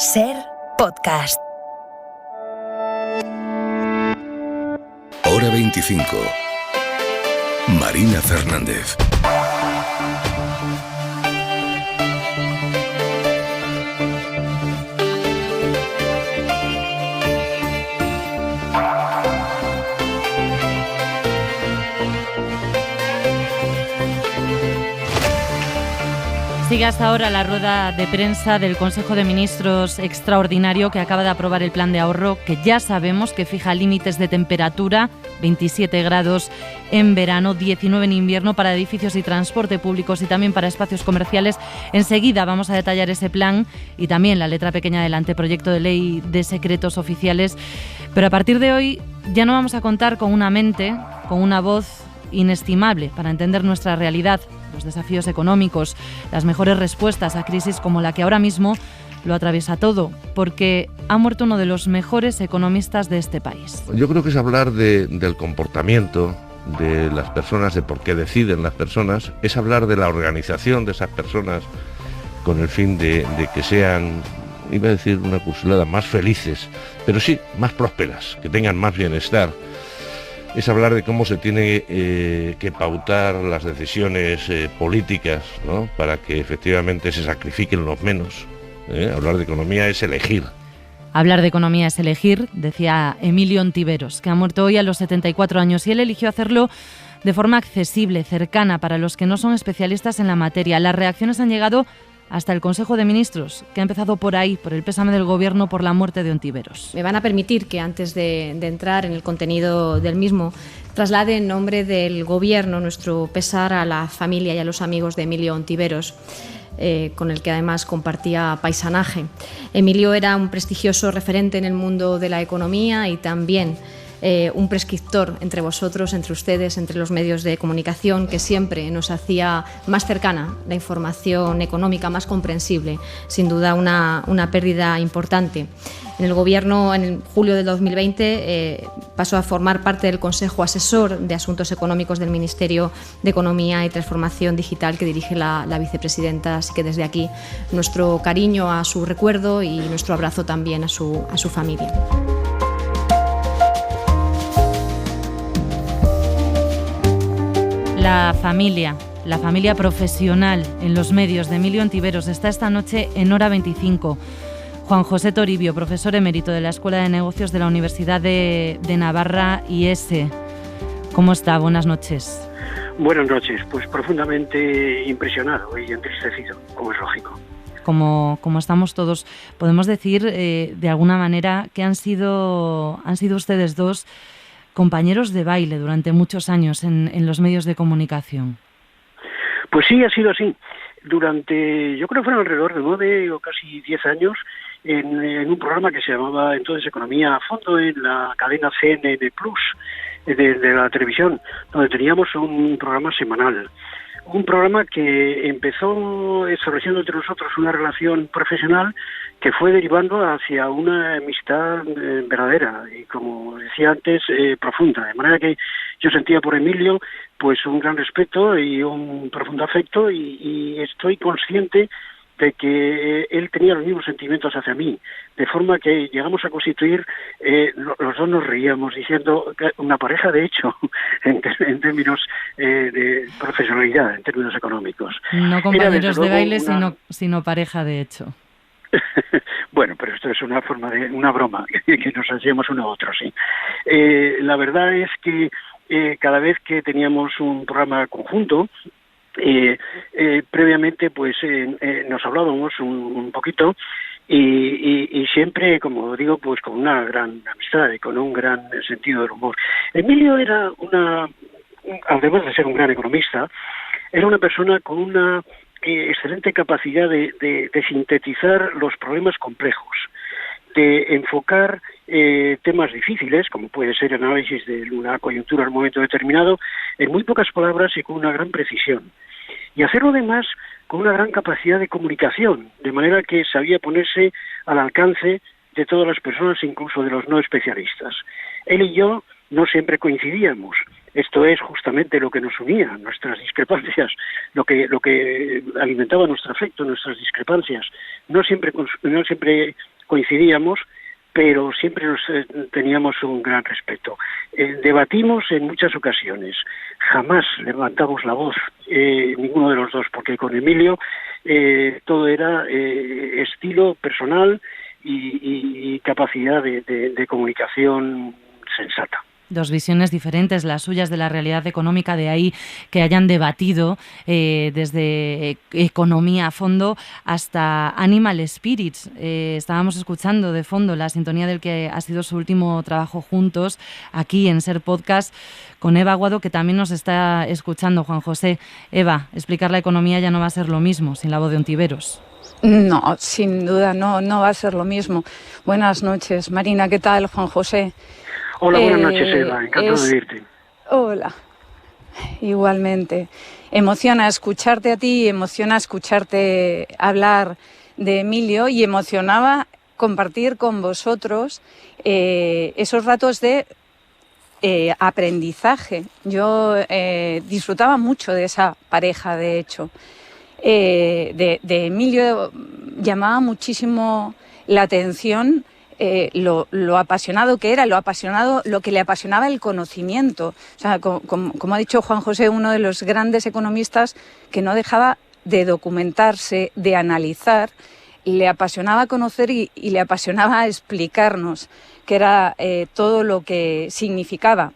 SER Podcast. Hora 25. Marina Fernández. Sigue hasta ahora la rueda de prensa del Consejo de Ministros extraordinario que acaba de aprobar el plan de ahorro, que ya sabemos que fija límites de temperatura, 27 grados en verano, 19 en invierno para edificios y transporte públicos y también para espacios comerciales. Enseguida vamos a detallar ese plan y también la letra pequeña del anteproyecto de ley de secretos oficiales. Pero a partir de hoy ya no vamos a contar con una mente, con una voz inestimable para entender nuestra realidad, los desafíos económicos, las mejores respuestas a crisis como la que ahora mismo lo atraviesa todo, porque ha muerto uno de los mejores economistas de este país. Yo creo que es hablar del comportamiento de las personas, de por qué deciden las personas, es hablar de la organización de esas personas con el fin de que sean, iba a decir una cursilada, más felices, pero sí, más prósperas, que tengan más bienestar. Es hablar de cómo se tiene que pautar las decisiones políticas, ¿no?, para que efectivamente se sacrifiquen los menos. Hablar de economía es elegir. Hablar de economía es elegir, decía Emilio Ontiveros, que ha muerto hoy a los 74 años, y él eligió hacerlo de forma accesible, cercana, para los que no son especialistas en la materia. Las reacciones han llegado hasta el Consejo de Ministros, que ha empezado por ahí, por el pésame del Gobierno por la muerte de Ontiveros. Me van a permitir que antes de entrar en el contenido del mismo, traslade en nombre del Gobierno nuestro pesar a la familia y a los amigos de Emilio Ontiveros, con el que además compartía paisanaje. Emilio era un prestigioso referente en el mundo de la economía y también un prescriptor entre vosotros, entre ustedes, entre los medios de comunicación, que siempre nos hacía más cercana la información económica, más comprensible. Sin duda una pérdida importante. En el Gobierno, en julio de 2020, pasó a formar parte del Consejo Asesor de Asuntos Económicos del Ministerio de Economía y Transformación Digital que dirige la vicepresidenta. Así que desde aquí nuestro cariño a su recuerdo y nuestro abrazo también a su familia. La familia profesional en los medios de Emilio Ontiveros está esta noche en Hora 25. Juan José Toribio, profesor emérito de la Escuela de Negocios de la Universidad de Navarra IES. ¿Cómo está? Buenas noches. Buenas noches. Pues profundamente impresionado y entristecido, como es lógico. Como estamos todos, podemos decir de alguna manera que han sido ustedes dos compañeros de baile durante muchos años en los medios de comunicación. Pues sí, ha sido así. Durante, yo creo que fueron alrededor de 9 o casi 10 años, en un programa que se llamaba entonces Economía a Fondo, en la cadena CNN Plus de la televisión, donde teníamos un programa semanal. Un programa que empezó estableciendo entre nosotros una relación profesional que fue derivando hacia una amistad verdadera y, como decía antes, profunda. De manera que yo sentía por Emilio pues un gran respeto y un profundo afecto y estoy consciente de que él tenía los mismos sentimientos hacia mí, de forma que llegamos a constituir, los dos nos reíamos diciendo una pareja de hecho, en términos de profesionalidad, en términos económicos. No compañeros de baile, sino pareja de hecho. Bueno, pero esto es una forma de una broma que nos hacíamos uno a otro, sí. La verdad es que cada vez que teníamos un programa conjunto, previamente pues nos hablábamos un poquito y siempre, como digo, pues con una gran amistad y con un gran sentido del humor. Emilio era además de ser un gran economista, era una persona con una excelente capacidad de sintetizar los problemas complejos, de enfocar temas difíciles, como puede ser el análisis de una coyuntura en un momento determinado, en muy pocas palabras y con una gran precisión. Y hacerlo además con una gran capacidad de comunicación, de manera que sabía ponerse al alcance de todas las personas, incluso de los no especialistas. Él y yo no siempre coincidíamos, Esto es justamente lo que nos unía, nuestras discrepancias, lo que alimentaba nuestro afecto, nuestras discrepancias. No siempre coincidíamos, pero siempre teníamos un gran respeto. Debatimos en muchas ocasiones, jamás levantamos la voz, ninguno de los dos, porque con Emilio todo era estilo personal y capacidad de comunicación sensata. Dos visiones diferentes, las suyas de la realidad económica, de ahí que hayan debatido desde economía a fondo hasta Animal Spirits. Estábamos escuchando de fondo la sintonía del que ha sido su último trabajo juntos aquí en Ser Podcast con Eva Aguado, que también nos está escuchando. Juan José, Eva, explicar la economía ya no va a ser lo mismo sin la voz de Ontiveros. No, sin duda no va a ser lo mismo. Buenas noches, Marina, ¿qué tal, Juan José? Hola, buenas noches, Eva. Encantado de oírte. Hola. Igualmente. Emociona escucharte a ti, emociona escucharte hablar de Emilio y emocionaba compartir con vosotros esos ratos de aprendizaje. Yo disfrutaba mucho de esa pareja, de hecho. De Emilio llamaba muchísimo la atención lo apasionado que era, lo que le apasionaba el conocimiento. O sea, como ha dicho Juan José, uno de los grandes economistas que no dejaba de documentarse, de analizar, le apasionaba conocer y le apasionaba explicarnos qué era todo lo que significaba.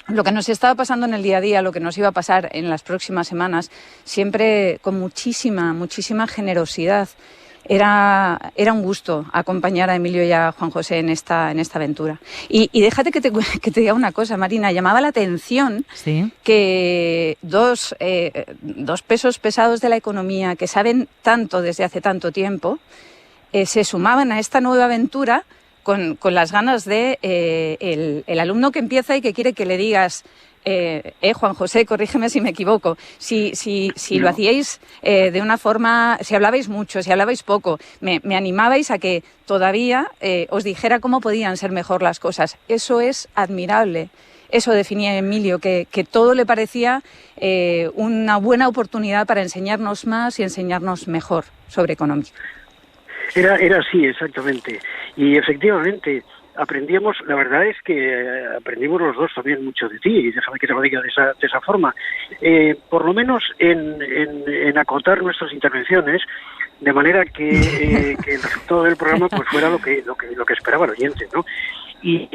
Lo que nos estaba pasando en el día a día, lo que nos iba a pasar en las próximas semanas, siempre con muchísima generosidad. Era un gusto acompañar a Emilio y a Juan José en esta aventura. Y déjate que te diga una cosa, Marina. Llamaba la atención que dos pesos pesados de la economía que saben tanto desde hace tanto tiempo se sumaban a esta nueva aventura con las ganas de el alumno que empieza y que quiere que le digas... Juan José, corrígeme si me equivoco, si lo hacíais de una forma, si hablabais mucho, si hablabais poco, me animabais a que todavía os dijera cómo podían ser mejor las cosas. Eso es admirable. Eso definía Emilio, que todo le parecía una buena oportunidad para enseñarnos más y enseñarnos mejor sobre economía. Era así, exactamente. Y efectivamente... aprendíamos, la verdad es que aprendimos los dos también mucho de ti, y déjame que te lo diga de esa forma, por lo menos en acotar nuestras intervenciones, de manera que el resultado del programa pues fuera lo que esperaba el oyente, ¿no? Y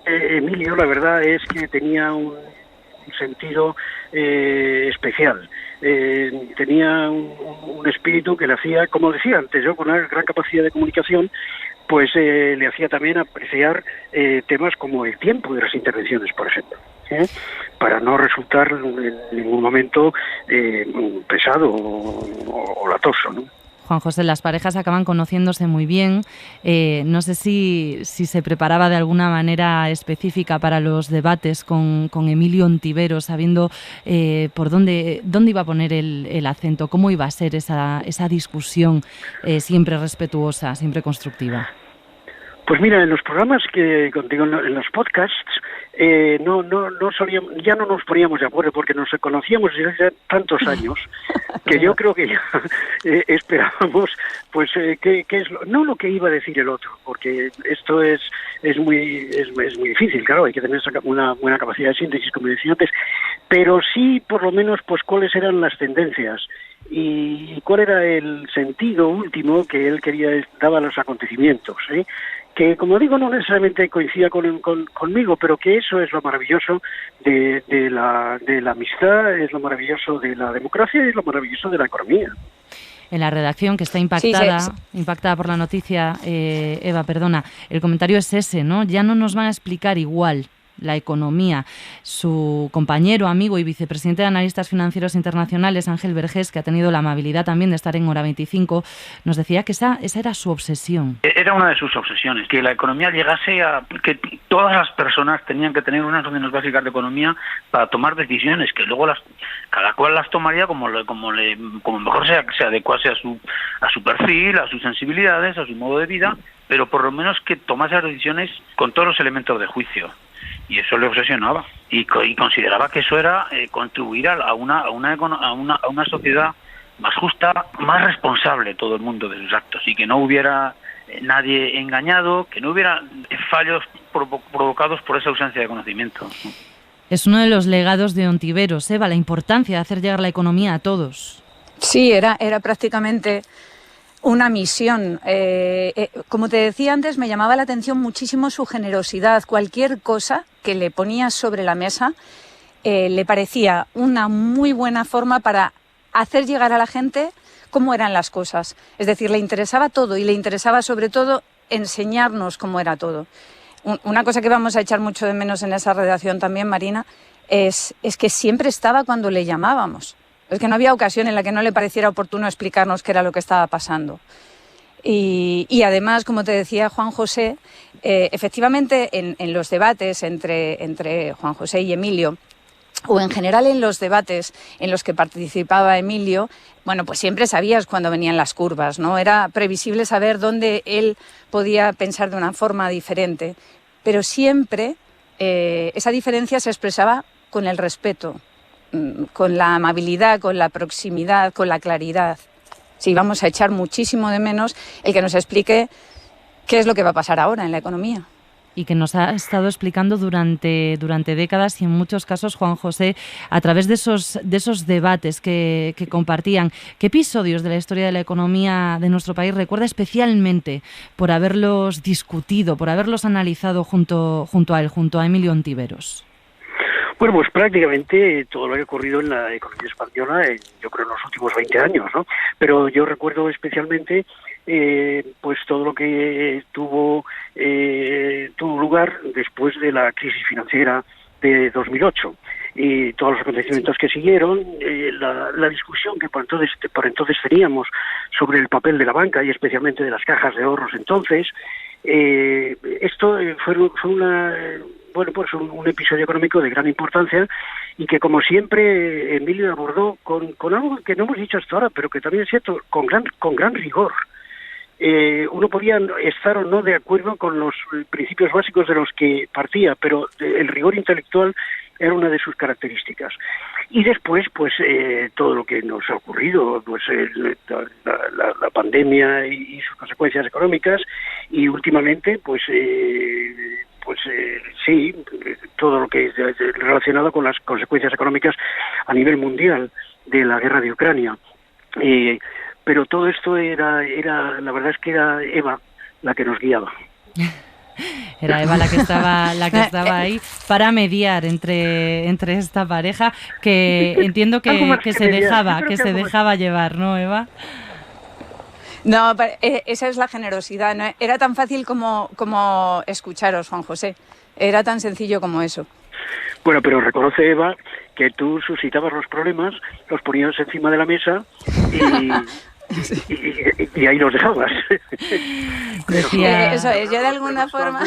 Emilio, la verdad es que tenía un sentido especial. Tenía un espíritu que le hacía, como decía antes yo, con una gran capacidad de comunicación, pues le hacía también apreciar temas como el tiempo de las intervenciones, por ejemplo, para no resultar en ningún momento pesado o latoso, ¿no? Juan José, las parejas acaban conociéndose muy bien. No sé si se preparaba de alguna manera específica para los debates con Emilio Ontiveros, sabiendo por dónde iba a poner el acento, cómo iba a ser esa discusión siempre respetuosa, siempre constructiva. Pues mira, en los programas que contigo, en los podcasts, no solíamos, ya no nos poníamos de acuerdo porque nos conocíamos desde hace tantos años que yo creo que ya esperábamos, pues, qué es no lo que iba a decir el otro, porque esto es muy difícil, claro, hay que tener una buena capacidad de síntesis, como decía antes, pero sí, por lo menos, pues, cuáles eran las tendencias y cuál era el sentido último que él daba a los acontecimientos, que, como digo, no necesariamente coincida conmigo, pero que eso es lo maravilloso de la amistad, es lo maravilloso de la democracia y es lo maravilloso de la economía. En la redacción, que está impactada por la noticia, Eva, perdona, el comentario es ese, ¿no? Ya no nos van a explicar igual la economía. Su compañero, amigo y vicepresidente de Analistas Financieros Internacionales, Ángel Vergés, que ha tenido la amabilidad también de estar en Hora 25, nos decía que esa era su obsesión. Era una de sus obsesiones, que la economía llegase a... que todas las personas tenían que tener unas nociones básicas de economía para tomar decisiones, que luego cada cual las tomaría como mejor se adecuase a su perfil, a sus sensibilidades, a su modo de vida, pero por lo menos que tomase las decisiones con todos los elementos de juicio. y eso le obsesionaba y consideraba que eso era contribuir a una sociedad más justa, más responsable todo el mundo de sus actos y que no hubiera nadie engañado, que no hubiera fallos provocados por esa ausencia de conocimiento. Es uno de los legados de Ontiveros, Eva, la importancia de hacer llegar la economía a todos. Sí, era prácticamente una misión. Como te decía antes, me llamaba la atención muchísimo su generosidad. Cualquier cosa que le ponía sobre la mesa le parecía una muy buena forma para hacer llegar a la gente cómo eran las cosas. Es decir, le interesaba todo y le interesaba sobre todo enseñarnos cómo era todo. Una cosa que vamos a echar mucho de menos en esa redacción también, Marina, es que siempre estaba cuando le llamábamos. Es que no había ocasión en la que no le pareciera oportuno explicarnos qué era lo que estaba pasando. Y además, como te decía Juan José, efectivamente en los debates entre Juan José y Emilio, o en general en los debates en los que participaba Emilio, bueno, pues siempre sabías cuándo venían las curvas, ¿no? Era previsible saber dónde él podía pensar de una forma diferente, pero siempre esa diferencia se expresaba con el respeto, con la amabilidad, con la proximidad, con la claridad. Sí, vamos a echar muchísimo de menos el que nos explique qué es lo que va a pasar ahora en la economía. Y que nos ha estado explicando durante décadas y en muchos casos, Juan José, a través de esos debates que compartían. ¿Qué episodios de la historia de la economía de nuestro país recuerda especialmente por haberlos discutido, por haberlos analizado junto a él, junto a Emilio Ontiveros? Bueno, pues prácticamente todo lo que ha ocurrido en la economía española, yo creo en los últimos 20 años, ¿no? Pero yo recuerdo especialmente pues todo lo que tuvo lugar después de la crisis financiera de 2008 y todos los acontecimientos que siguieron, la discusión que por entonces teníamos sobre el papel de la banca y especialmente de las cajas de ahorros entonces. Esto fue un episodio económico de gran importancia y que, como siempre, Emilio abordó con algo que no hemos dicho hasta ahora, pero que también es cierto, con gran rigor. Uno podía estar o no de acuerdo con los principios básicos de los que partía, pero el rigor intelectual era una de sus características. Y después, pues, todo lo que nos ha ocurrido, pues la pandemia y sus consecuencias económicas, y últimamente, sí, todo lo que es relacionado con las consecuencias económicas a nivel mundial de la guerra de Ucrania. Pero todo esto era la verdad es que era Eva la que nos guiaba. Era Eva la que estaba ahí para mediar entre esta pareja que entiendo que se dejaba llevar, ¿no, Eva? No, esa es la generosidad. No era tan fácil como escucharos, Juan José. Era tan sencillo como eso. Bueno, pero reconoce, Eva, que tú suscitabas los problemas, los ponías encima de la mesa y ahí los dejabas. Eso es, yo de alguna forma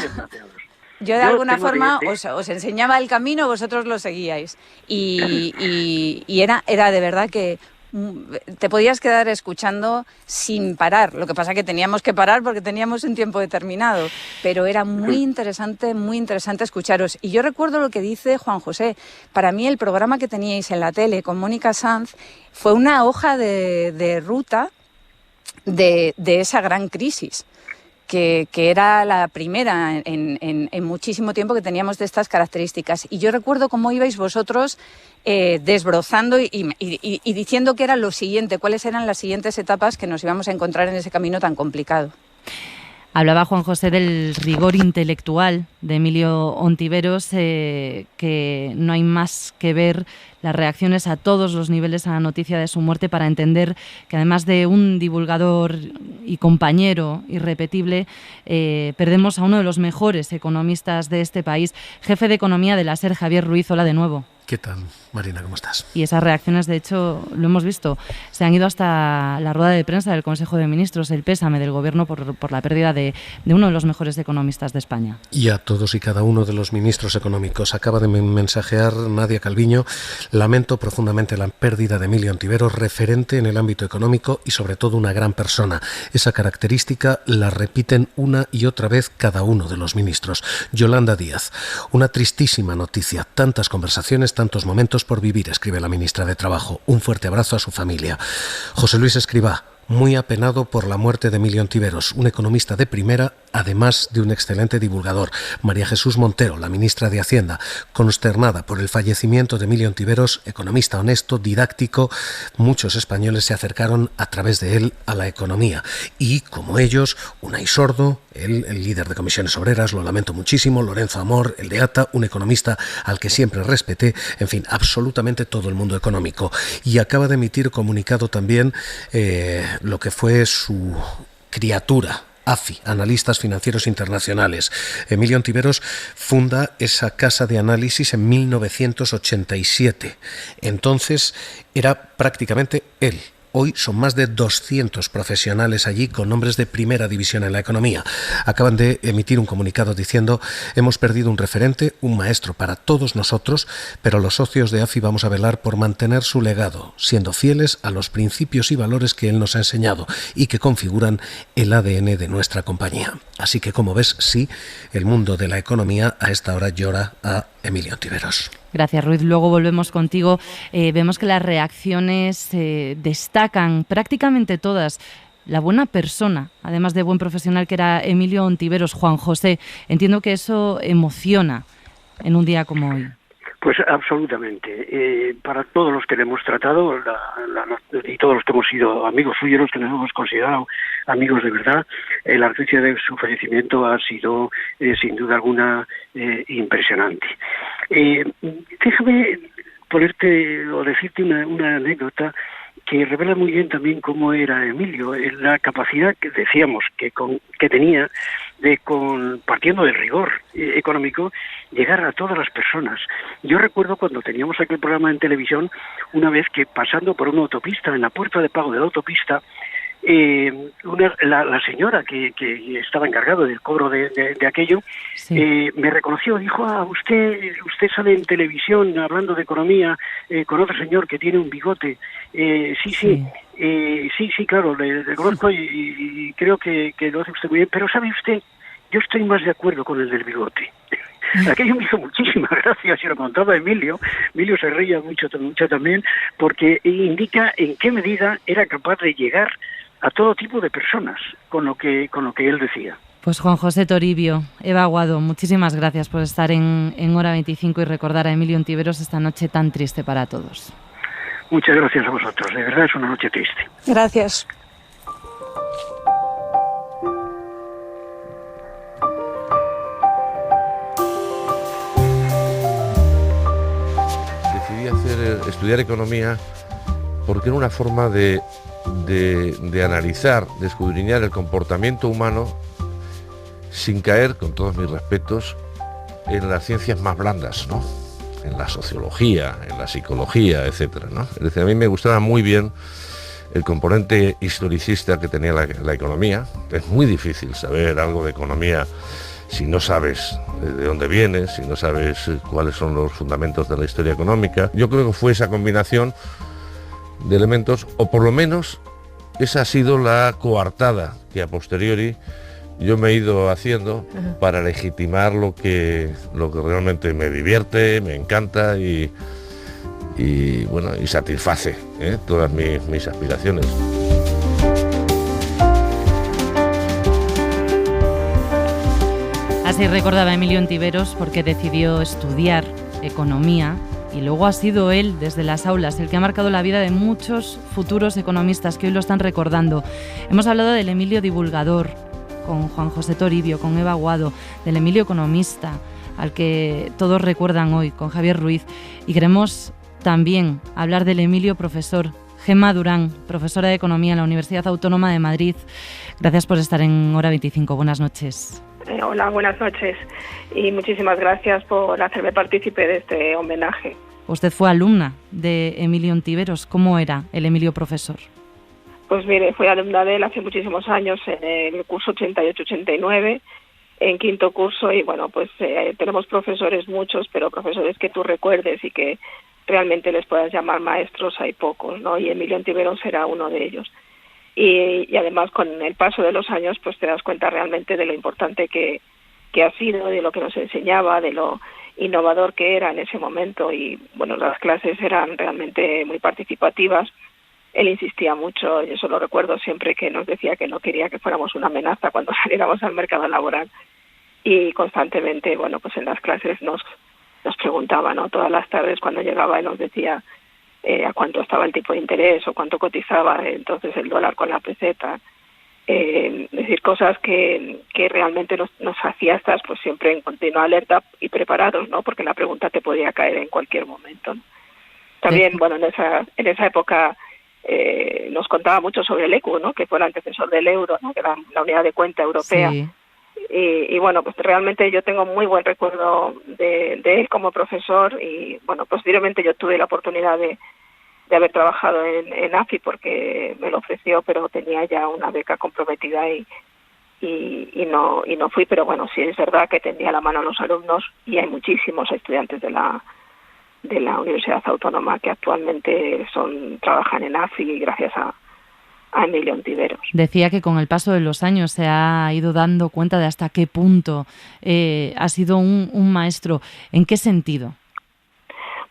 os enseñaba el camino, vosotros lo seguíais. Y era de verdad que te podías quedar escuchando sin parar. Lo que pasa es que teníamos que parar porque teníamos un tiempo determinado, pero era muy interesante escucharos. Y yo recuerdo lo que dice Juan José. Para mí el programa que teníais en la tele con Mónica Sanz fue una hoja de ruta de esa gran crisis, que era la primera en muchísimo tiempo que teníamos de estas características. Y yo recuerdo cómo ibais vosotros desbrozando y diciendo qué era lo siguiente, cuáles eran las siguientes etapas que nos íbamos a encontrar en ese camino tan complicado. Hablaba Juan José del rigor intelectual de Emilio Ontiveros, que no hay más que ver las reacciones a todos los niveles a la noticia de su muerte para entender que además de un divulgador y compañero irrepetible, perdemos a uno de los mejores economistas de este país. Jefe de Economía de la SER, Javier Ruiz, hola de nuevo. ¿Qué tal, Marina? ¿Cómo estás? Y esas reacciones, de hecho, lo hemos visto, se han ido hasta la rueda de prensa del Consejo de Ministros, el pésame del Gobierno por la pérdida de uno de los mejores economistas de España. Y a todos y cada uno de los ministros económicos. Acaba de mensajear Nadia Calviño: lamento profundamente la pérdida de Emilio Ontiveros, referente en el ámbito económico y sobre todo una gran persona. Esa característica la repiten una y otra vez cada uno de los ministros. Yolanda Díaz: una tristísima noticia, tantas conversaciones, tantos momentos por vivir, escribe la ministra de Trabajo. Un fuerte abrazo a su familia. José Luis Escrivá: muy apenado por la muerte de Emilio Ontiveros, un economista de primera, además de un excelente divulgador. María Jesús Montero, la ministra de Hacienda: consternada por el fallecimiento de Emilio Ontiveros, economista honesto, didáctico. Muchos españoles se acercaron a través de él a la economía. Y, como ellos, Unai Sordo, el líder de Comisiones Obreras, lo lamento muchísimo, Lorenzo Amor, el de ATA, un economista al que siempre respeté, en fin, absolutamente todo el mundo económico. Y acaba de emitir comunicado también lo que fue su criatura, AFI, Analistas Financieros Internacionales. Emilio Ontiveros funda esa casa de análisis en 1987. Entonces era prácticamente él. Hoy son más de 200 profesionales allí con nombres de primera división en la economía. Acaban de emitir un comunicado diciendo: hemos perdido un referente, un maestro para todos nosotros, pero los socios de AFI vamos a velar por mantener su legado, siendo fieles a los principios y valores que él nos ha enseñado y que configuran el ADN de nuestra compañía. Así que, como ves, sí, el mundo de la economía a esta hora llora a Emilio Ontiveros. Gracias, Ruiz. Luego volvemos contigo. Vemos que las reacciones destacan prácticamente todas la buena persona, además de buen profesional, que era Emilio Ontiveros. Juan José, entiendo que eso emociona en un día como hoy. Pues absolutamente. Para todos los que le hemos tratado y todos los que hemos sido amigos suyos, los que nos hemos considerado amigos de verdad, la noticia de su fallecimiento ha sido sin duda alguna impresionante. Déjame ponerte o decirte una anécdota que revela muy bien también cómo era Emilio, la capacidad que decíamos que tenía de, partiendo del rigor económico, llegar a todas las personas. Yo recuerdo cuando teníamos aquel programa en televisión, una vez que pasando por una autopista, en la puerta de pago de la autopista, la señora que estaba encargada del cobro de aquello, sí, me reconoció, dijo: usted sale en televisión hablando de economía con otro señor que tiene un bigote. Sí, claro, le conozco y creo que lo hace usted muy bien, pero ¿sabe usted? Yo estoy más de acuerdo con el del bigote. Aquello me hizo muchísimas gracias y lo contaba Emilio. Emilio se reía mucho también, porque indica en qué medida era capaz de llegar a todo tipo de personas con lo que él decía. Pues Juan José Toribio, Eva Aguado, muchísimas gracias por estar en Hora 25 y recordar a Emilio Ontiveros esta noche tan triste para todos. Muchas gracias a vosotros, de verdad es una noche triste. Gracias. Decidí estudiar economía porque era una forma de analizar, de escudriñar el comportamiento humano sin caer, con todos mis respetos, en las ciencias más blandas, ¿no? En la sociología, en la psicología, etcétera, ¿no? Es decir, a mí me gustaba muy bien el componente historicista que tenía la economía. Es muy difícil saber algo de economía si no sabes de dónde vienes, si no sabes cuáles son los fundamentos de la historia económica. Yo creo que fue esa combinación de elementos, o por lo menos esa ha sido la coartada que a posteriori yo me he ido haciendo para legitimar lo que realmente me divierte, me encanta y satisface todas mis aspiraciones. Así recordaba Emilio Ontiveros porque decidió estudiar economía y luego ha sido él, desde las aulas, el que ha marcado la vida de muchos futuros economistas que hoy lo están recordando. Hemos hablado del Emilio divulgador, con Juan José Toribio, con Eva Aguado, del Emilio economista, al que todos recuerdan hoy, con Javier Ruiz. Y queremos también hablar del Emilio profesor, Gemma Durán, profesora de Economía en la Universidad Autónoma de Madrid. Gracias por estar en Hora 25. Buenas noches. Hola, buenas noches y muchísimas gracias por hacerme partícipe de este homenaje. Usted fue alumna de Emilio Ontiveros. ¿Cómo era el Emilio profesor? Pues mire, fui alumna de él hace muchísimos años, en el curso 88-89, en quinto curso, y bueno, pues tenemos profesores muchos, pero profesores que tú recuerdes y que realmente les puedas llamar maestros hay pocos, ¿no? Y Emilio Ontiveros era uno de ellos. Y además con el paso de los años pues te das cuenta realmente de lo importante que ha sido, de lo que nos enseñaba, de lo innovador que era en ese momento. Y bueno, las clases eran realmente muy participativas. Él insistía mucho, yo eso lo recuerdo siempre, que nos decía que no quería que fuéramos una amenaza cuando saliéramos al mercado laboral. Y constantemente, bueno, pues en las clases nos preguntaba, ¿no? Todas las tardes cuando llegaba él nos decía a cuánto estaba el tipo de interés o cuánto cotizaba entonces el dólar con la peseta. Es decir, cosas que realmente nos hacía estar pues siempre en continua alerta y preparados, ¿no? Porque la pregunta te podía caer en cualquier momento, ¿no? También, bueno, en esa época nos contaba mucho sobre el ECU, ¿no? Que fue el antecesor del euro, ¿no? Que era la unidad de cuenta europea. Sí. Y bueno, pues realmente yo tengo muy buen recuerdo de él como profesor. Y bueno, posteriormente yo tuve la oportunidad de haber trabajado en AFI porque me lo ofreció, pero tenía ya una beca comprometida y no fui. Pero bueno, sí es verdad que tendía la mano a los alumnos, y hay muchísimos estudiantes de la Universidad Autónoma que actualmente trabajan en AFI gracias a Emilio Ontiveros. Decía que con el paso de los años se ha ido dando cuenta de hasta qué punto ha sido un maestro. ¿En qué sentido?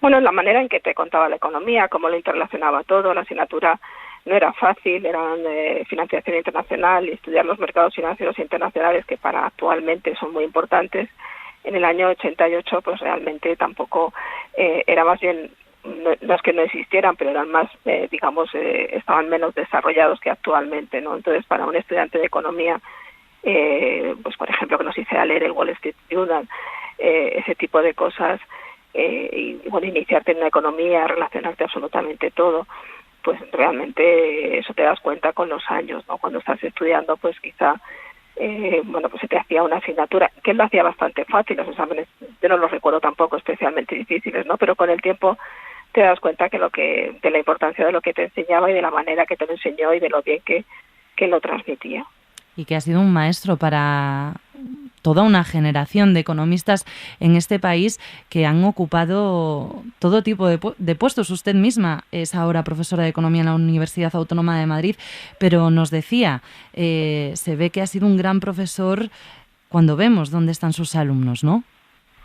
Bueno, en la manera en que te contaba la economía, cómo lo interrelacionaba todo. La asignatura no era fácil, eran financiación internacional y estudiar los mercados financieros internacionales, que para actualmente son muy importantes. En el año 88 pues realmente tampoco era, más bien, no es que no existieran, pero eran más, estaban menos desarrollados que actualmente, ¿no? Entonces, para un estudiante de economía, pues por ejemplo, que nos hiciera leer el Wall Street Journal, ese tipo de cosas, y bueno, iniciarte en una economía, relacionarte absolutamente todo, pues realmente eso te das cuenta con los años, ¿no? Cuando estás estudiando, pues quizá pues se te hacía una asignatura que él lo hacía bastante fácil. Los exámenes yo no los recuerdo tampoco especialmente difíciles, ¿no? Pero con el tiempo te das cuenta de la importancia de lo que te enseñaba y de la manera que te lo enseñó y de lo bien que lo transmitía. Y que ha sido un maestro para toda una generación de economistas en este país que han ocupado todo tipo de puestos. Usted misma es ahora profesora de Economía en la Universidad Autónoma de Madrid, pero nos decía, se ve que ha sido un gran profesor cuando vemos dónde están sus alumnos, ¿no?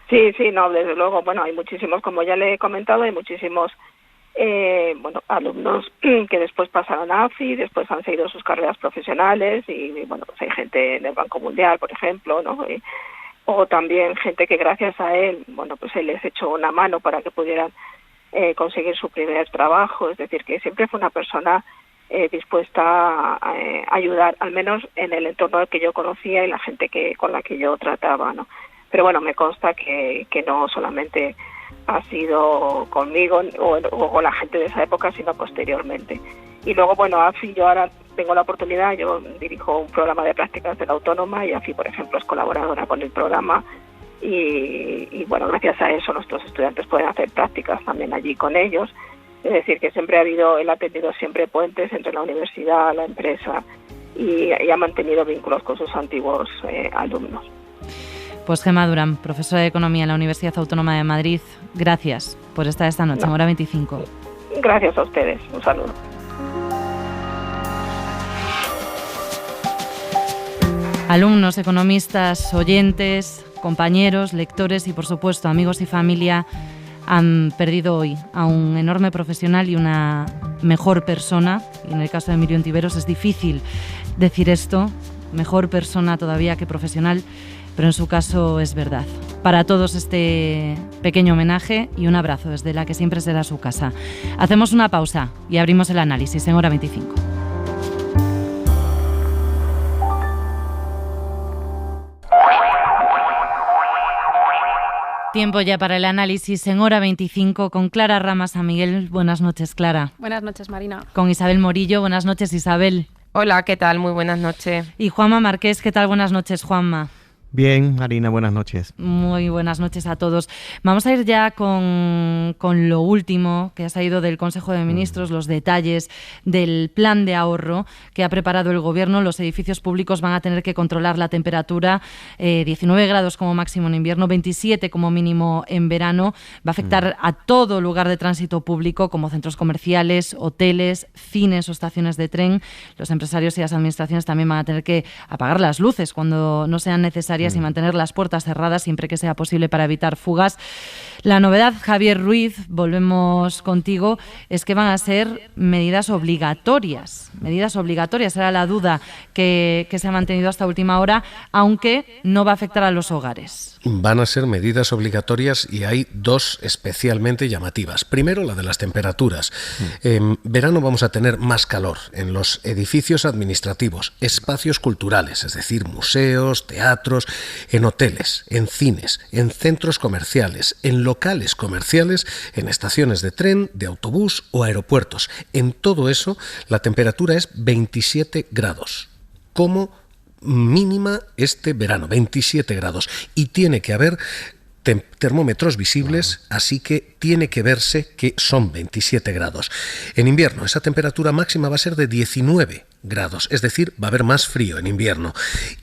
Sí, no, desde luego. Bueno, hay muchísimos, como ya le he comentado, hay muchísimos alumnos que después pasaron a AFI, después han seguido sus carreras profesionales, y bueno, pues hay gente en el Banco Mundial, por ejemplo, ¿no? O también gente que gracias a él, bueno, pues él les echó una mano para que pudieran conseguir su primer trabajo. Es decir, que siempre fue una persona dispuesta a ayudar, al menos en el entorno que yo conocía y la gente con la que yo trataba, ¿no? Pero bueno, me consta que no solamente ha sido conmigo o con la gente de esa época, sino posteriormente. Y luego, bueno, AFI, yo ahora tengo la oportunidad, yo dirijo un programa de prácticas de la Autónoma, y AFI, por ejemplo, es colaboradora con el programa, y bueno, gracias a eso nuestros estudiantes pueden hacer prácticas también allí con ellos. Es decir, que siempre él ha tenido siempre puentes entre la universidad, la empresa, y ha mantenido vínculos con sus antiguos alumnos. Pues Gemma Durán, profesora de Economía en la Universidad Autónoma de Madrid, gracias por estar esta noche en Hora 25. Gracias a ustedes, un saludo. Alumnos, economistas, oyentes, compañeros, lectores y, por supuesto, amigos y familia han perdido hoy a un enorme profesional y una mejor persona. Y en el caso de Emilio Ontiveros es difícil decir esto, mejor persona todavía que profesional, pero en su caso es verdad. Para todos este pequeño homenaje y un abrazo desde la que siempre será su casa. Hacemos una pausa y abrimos el análisis en Hora 25. Tiempo ya para el análisis en Hora 25 con Clara Rama San Miguel. Buenas noches, Clara. Buenas noches, Marina. Con Isabel Morillo. Buenas noches, Isabel. Hola, ¿qué tal? Muy buenas noches. Y Juanma Marqués. ¿Qué tal? Buenas noches, Juanma. Bien, Marina, buenas noches. Muy buenas noches a todos. Vamos a ir ya con lo último que ha salido del Consejo de Ministros, los detalles del plan de ahorro que ha preparado el Gobierno. Los edificios públicos van a tener que controlar la temperatura, 19 grados como máximo en invierno, 27 como mínimo en verano. Va a afectar a todo lugar de tránsito público, como centros comerciales, hoteles, cines o estaciones de tren. Los empresarios y las administraciones también van a tener que apagar las luces cuando no sean necesarias y mantener las puertas cerradas siempre que sea posible para evitar fugas. La novedad, Javier Ruiz, volvemos contigo, es que van a ser medidas obligatorias. Medidas obligatorias, era la duda que se ha mantenido hasta última hora, aunque no va a afectar a los hogares. Van a ser medidas obligatorias y hay dos especialmente llamativas. Primero, la de las temperaturas. En verano vamos a tener más calor en los edificios administrativos, espacios culturales, es decir, museos, teatros, en hoteles, en cines, en centros comerciales, en locales comerciales, en estaciones de tren, de autobús o aeropuertos. En todo eso, la temperatura es 27 grados. Como mínima este verano, 27 grados. Y tiene que haber termómetros visibles, así que tiene que verse que son 27 grados. En invierno, esa temperatura máxima va a ser de 19 grados, es decir, va a haber más frío en invierno.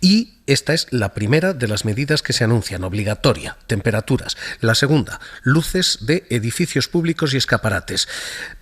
Y esta es la primera de las medidas que se anuncian, obligatoria, temperaturas. La segunda, luces de edificios públicos y escaparates.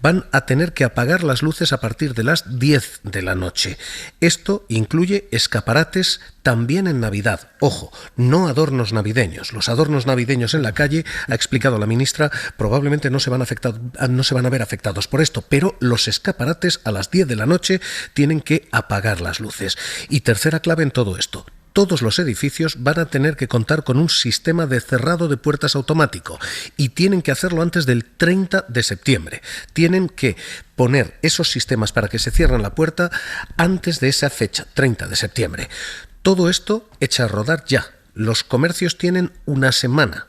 Van a tener que apagar las luces a partir de las 10 de la noche. Esto incluye escaparates también en Navidad. Ojo, no adornos navideños. Los adornos navideños en la calle, ha explicado la ministra, probablemente no se van a ver afectados por esto, pero los escaparates a las 10 de la noche tienen que apagar las luces. Y tercera clave en todo esto, todos los edificios van a tener que contar con un sistema de cerrado de puertas automático y tienen que hacerlo antes del 30 de septiembre. Tienen que poner esos sistemas para que se cierren la puerta antes de esa fecha, 30 de septiembre. Todo esto echa a rodar ya. Los comercios tienen una semana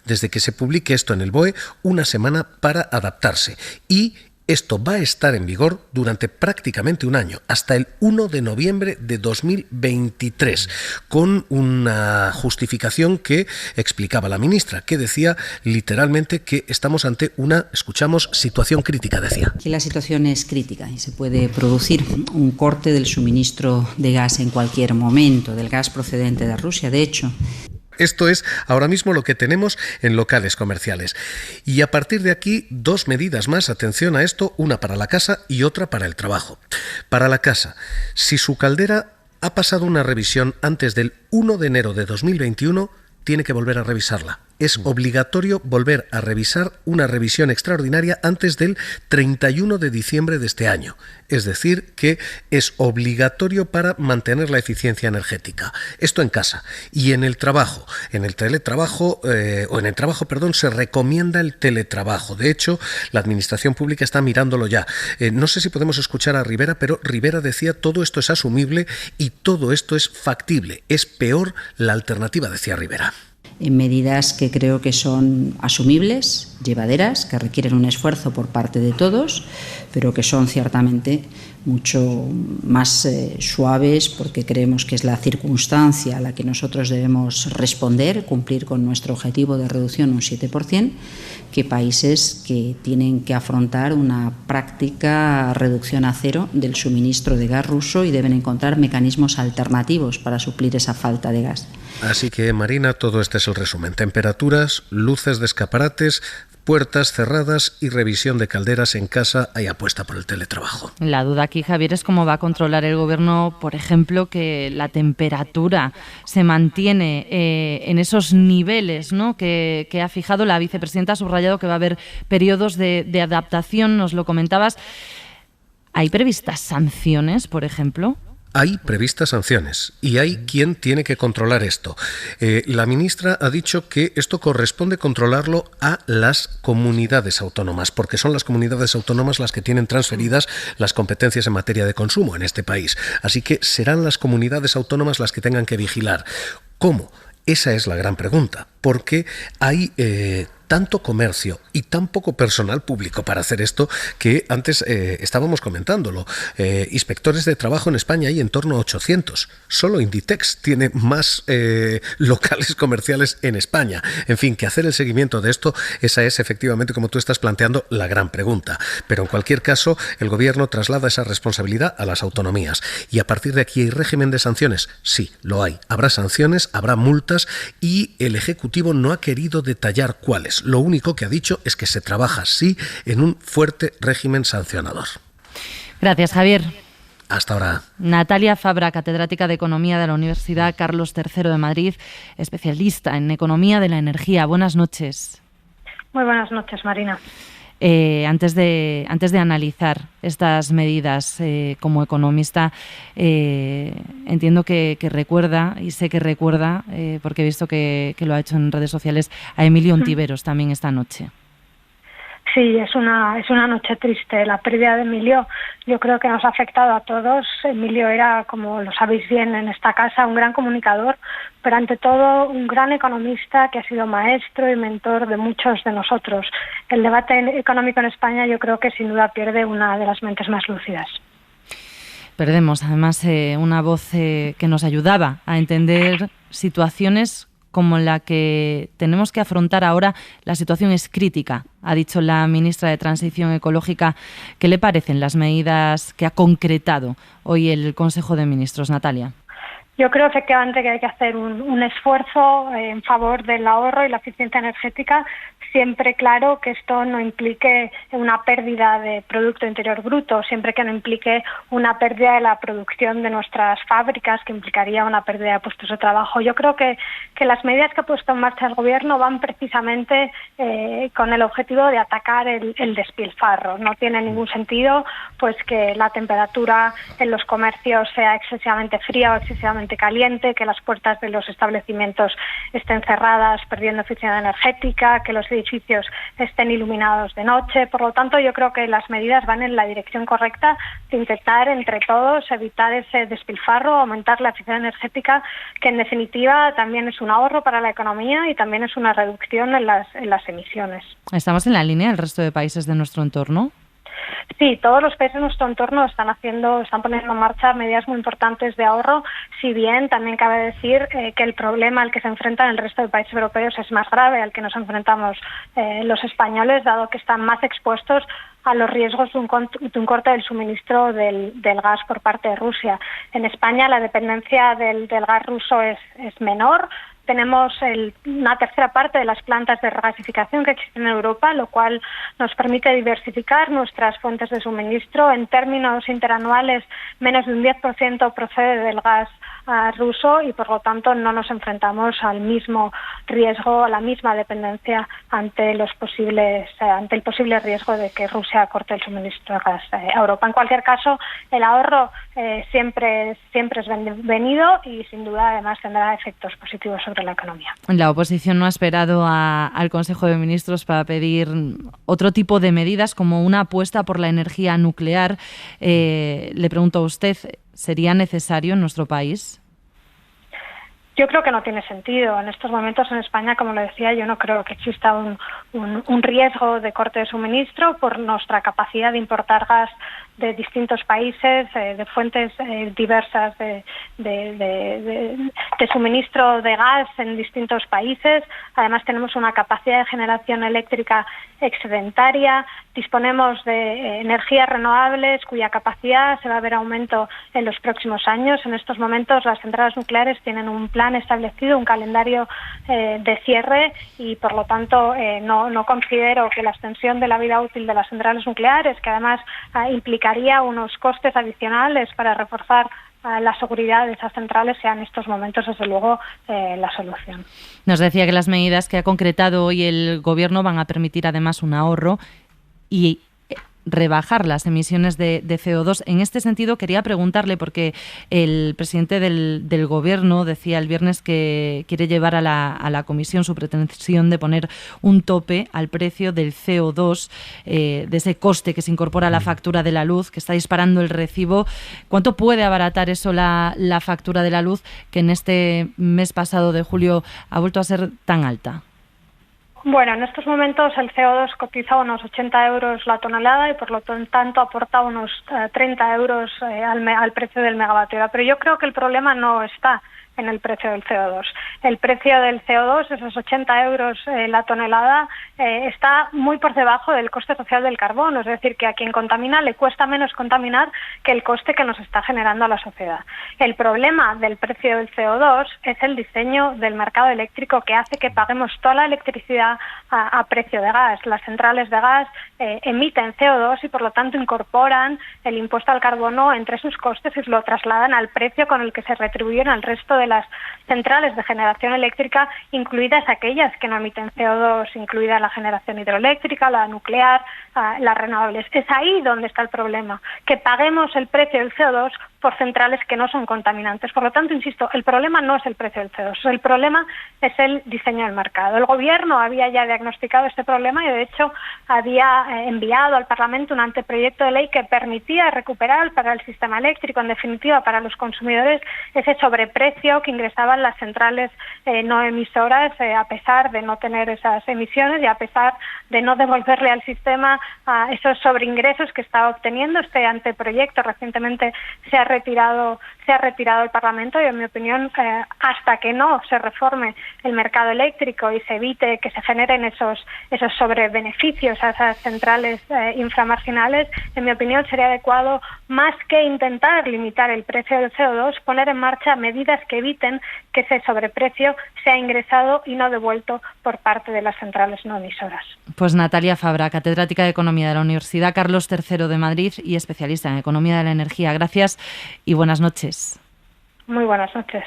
desde que se publique esto en el BOE, una semana para adaptarse. Y esto va a estar en vigor durante prácticamente un año, hasta el 1 de noviembre de 2023, con una justificación que explicaba la ministra, que decía literalmente que estamos ante una, escuchamos, situación crítica, decía. Que la situación es crítica y se puede producir un corte del suministro de gas en cualquier momento, del gas procedente de Rusia, de hecho. Esto es ahora mismo lo que tenemos en locales comerciales. Y a partir de aquí, dos medidas más, atención a esto, una para la casa y otra para el trabajo. Para la casa, si su caldera ha pasado una revisión antes del 1 de enero de 2021, tiene que volver a revisarla. Es obligatorio volver a revisar una revisión extraordinaria antes del 31 de diciembre de este año. Es decir, que es obligatorio para mantener la eficiencia energética. Esto en casa. Y en el trabajo. En el trabajo, se recomienda el teletrabajo. De hecho, la Administración Pública está mirándolo ya. No sé si podemos escuchar a Rivera, pero Rivera decía todo esto es asumible y todo esto es factible. Es peor la alternativa, decía Rivera. En medidas que creo que son asumibles, llevaderas, que requieren un esfuerzo por parte de todos, pero que son ciertamente mucho más suaves, porque creemos que es la circunstancia a la que nosotros debemos responder, cumplir con nuestro objetivo de reducción un 7%, que países que tienen que afrontar una práctica reducción a cero del suministro de gas ruso y deben encontrar mecanismos alternativos para suplir esa falta de gas. Así que, Marina, todo este es el resumen. Temperaturas, luces de escaparates, puertas cerradas y revisión de calderas en casa. Hay apuesta por el teletrabajo. La duda aquí, Javier, es cómo va a controlar el Gobierno, por ejemplo, que la temperatura se mantiene en esos niveles, ¿no?, que ha fijado. La vicepresidenta. Ha subrayado que va a haber periodos de adaptación, nos lo comentabas. ¿Hay previstas sanciones, por ejemplo? Hay previstas sanciones y hay quien tiene que controlar esto. La ministra ha dicho que esto corresponde controlarlo a las comunidades autónomas, porque son las comunidades autónomas las que tienen transferidas las competencias en materia de consumo en este país. Así que serán las comunidades autónomas las que tengan que vigilar. ¿Cómo? Esa es la gran pregunta. porque hay tanto comercio y tan poco personal público para hacer esto que antes estábamos comentándolo. Inspectores de trabajo en España hay en torno a 800. Solo Inditex tiene más locales comerciales en España. En fin, que hacer el seguimiento de esto, esa es efectivamente, como tú estás planteando, la gran pregunta. Pero en cualquier caso, el Gobierno traslada esa responsabilidad a las autonomías. Y a partir de aquí, ¿hay régimen de sanciones? Sí, lo hay. Habrá sanciones, habrá multas y el Ejecutivo no ha querido detallar cuáles. Lo único que ha dicho es que se trabaja, sí, en un fuerte régimen sancionador. Gracias, Javier. Hasta ahora. Natalia Fabra, catedrática de Economía de la Universidad Carlos III de Madrid, especialista en Economía de la Energía. Buenas noches. Muy buenas noches, Marina. Antes de analizar estas medidas como economista, entiendo que recuerda, y sé que recuerda, porque he visto que lo ha hecho en redes sociales, a Emilio Ontiveros también esta noche. Sí, es una noche triste. La pérdida de Emilio yo creo que nos ha afectado a todos. Emilio era, como lo sabéis bien en esta casa, un gran comunicador, pero ante todo un gran economista que ha sido maestro y mentor de muchos de nosotros. El debate económico en España yo creo que sin duda pierde una de las mentes más lúcidas. Perdemos además una voz que nos ayudaba a entender situaciones como la que tenemos que afrontar ahora. La situación es crítica, ha dicho la ministra de Transición Ecológica. ¿Qué le parecen las medidas que ha concretado hoy el Consejo de Ministros, Natalia? Yo creo efectivamente que hay que hacer un esfuerzo en favor del ahorro y la eficiencia energética, siempre claro que esto no implique una pérdida de Producto Interior Bruto, siempre que no implique una pérdida de la producción de nuestras fábricas, que implicaría una pérdida de puestos de trabajo. Yo creo que las medidas que ha puesto en marcha el Gobierno van precisamente con el objetivo de atacar el despilfarro. No tiene ningún sentido pues que la temperatura en los comercios sea excesivamente fría o excesivamente caliente, que las puertas de los establecimientos estén cerradas perdiendo eficiencia energética, que los edificios estén iluminados de noche. Por lo tanto, yo creo que las medidas van en la dirección correcta de intentar entre todos evitar ese despilfarro, aumentar la eficiencia energética, que en definitiva también es un ahorro para la economía y también es una reducción en las emisiones. ¿Estamos en la línea del resto de países de nuestro entorno? Sí, todos los países de nuestro entorno están poniendo en marcha medidas muy importantes de ahorro, si bien también cabe decir que el problema al que se enfrentan el resto de países europeos es más grave al que nos enfrentamos los españoles, dado que están más expuestos a los riesgos de un corte del suministro del gas por parte de Rusia. En España la dependencia del gas ruso es menor. Tenemos una tercera parte de las plantas de regasificación que existen en Europa, lo cual nos permite diversificar nuestras fuentes de suministro. En términos interanuales, menos de un 10% procede del gas ruso y, por lo tanto, no nos enfrentamos al mismo riesgo, a la misma dependencia ante el posible riesgo de que Rusia corte el suministro de gas a Europa. En cualquier caso, el ahorro siempre es bienvenido y, sin duda, además tendrá efectos positivos sobre la economía. La oposición no ha esperado al Consejo de Ministros para pedir otro tipo de medidas, como una apuesta por la energía nuclear. Le pregunto a usted, ¿sería necesario en nuestro país? Yo creo que no tiene sentido. En estos momentos en España, como lo decía, yo no creo que exista un riesgo de corte de suministro por nuestra capacidad de importar gas de distintos países, de fuentes diversas de suministro de gas en distintos países. Además, tenemos una capacidad de generación eléctrica excedentaria, disponemos de energías renovables cuya capacidad se va a ver aumento en los próximos años. En estos momentos las centrales nucleares tienen un plan establecido, un calendario de cierre y, por lo tanto, no considero que la extensión de la vida útil de las centrales nucleares, que además implicaría unos costes adicionales para reforzar la seguridad de esas centrales, sea en estos momentos, desde luego, la solución. Nos decía que las medidas que ha concretado hoy el Gobierno van a permitir además un ahorro y rebajar las emisiones de CO2. En este sentido, quería preguntarle, porque el presidente del Gobierno decía el viernes que quiere llevar a la Comisión su pretensión de poner un tope al precio del CO2, de ese coste que se incorpora a la factura de la luz, que está disparando el recibo. ¿Cuánto puede abaratar eso la factura de la luz, que en este mes pasado de julio ha vuelto a ser tan alta? Bueno, en estos momentos el CO2 cotiza unos 80 euros la tonelada y por lo tanto aporta unos 30 euros al precio del megavatio hora. Pero yo creo que el problema no está en el precio del CO2. El precio del CO2, esos 80 euros la tonelada, está muy por debajo del coste social del carbono. Es decir, que a quien contamina le cuesta menos contaminar que el coste que nos está generando a la sociedad. El problema del precio del CO2 es el diseño del mercado eléctrico, que hace que paguemos toda la electricidad a precio de gas. Las centrales de gas emiten CO2 y por lo tanto incorporan el impuesto al carbono entre sus costes y lo trasladan al precio con el que se retribuyen al resto de las centrales de generación eléctrica, incluidas aquellas que no emiten CO2, incluida la generación hidroeléctrica, la nuclear, las renovables. Es ahí donde está el problema, que paguemos el precio del CO2 por centrales que no son contaminantes. Por lo tanto, insisto, el problema no es el precio del CO2, el problema es el diseño del mercado. El Gobierno había ya diagnosticado este problema y, de hecho, había enviado al Parlamento un anteproyecto de ley que permitía recuperar para el sistema eléctrico, en definitiva para los consumidores, ese sobreprecio que ingresaban las centrales no emisoras, a pesar de no tener esas emisiones y a pesar de no devolverle al sistema esos sobreingresos que estaba obteniendo. Este anteproyecto recientemente se ha retirado del Parlamento y, en mi opinión, hasta que no se reforme el mercado eléctrico y se evite que se generen esos sobrebeneficios a esas centrales inframarginales, en mi opinión sería adecuado, más que intentar limitar el precio del CO2, poner en marcha medidas que eviten que ese sobreprecio sea ingresado y no devuelto por parte de las centrales no emisoras. Pues Natalia Fabra, catedrática de Economía de la Universidad Carlos III de Madrid y especialista en Economía de la Energía. Gracias y buenas noches. Muy buenas noches.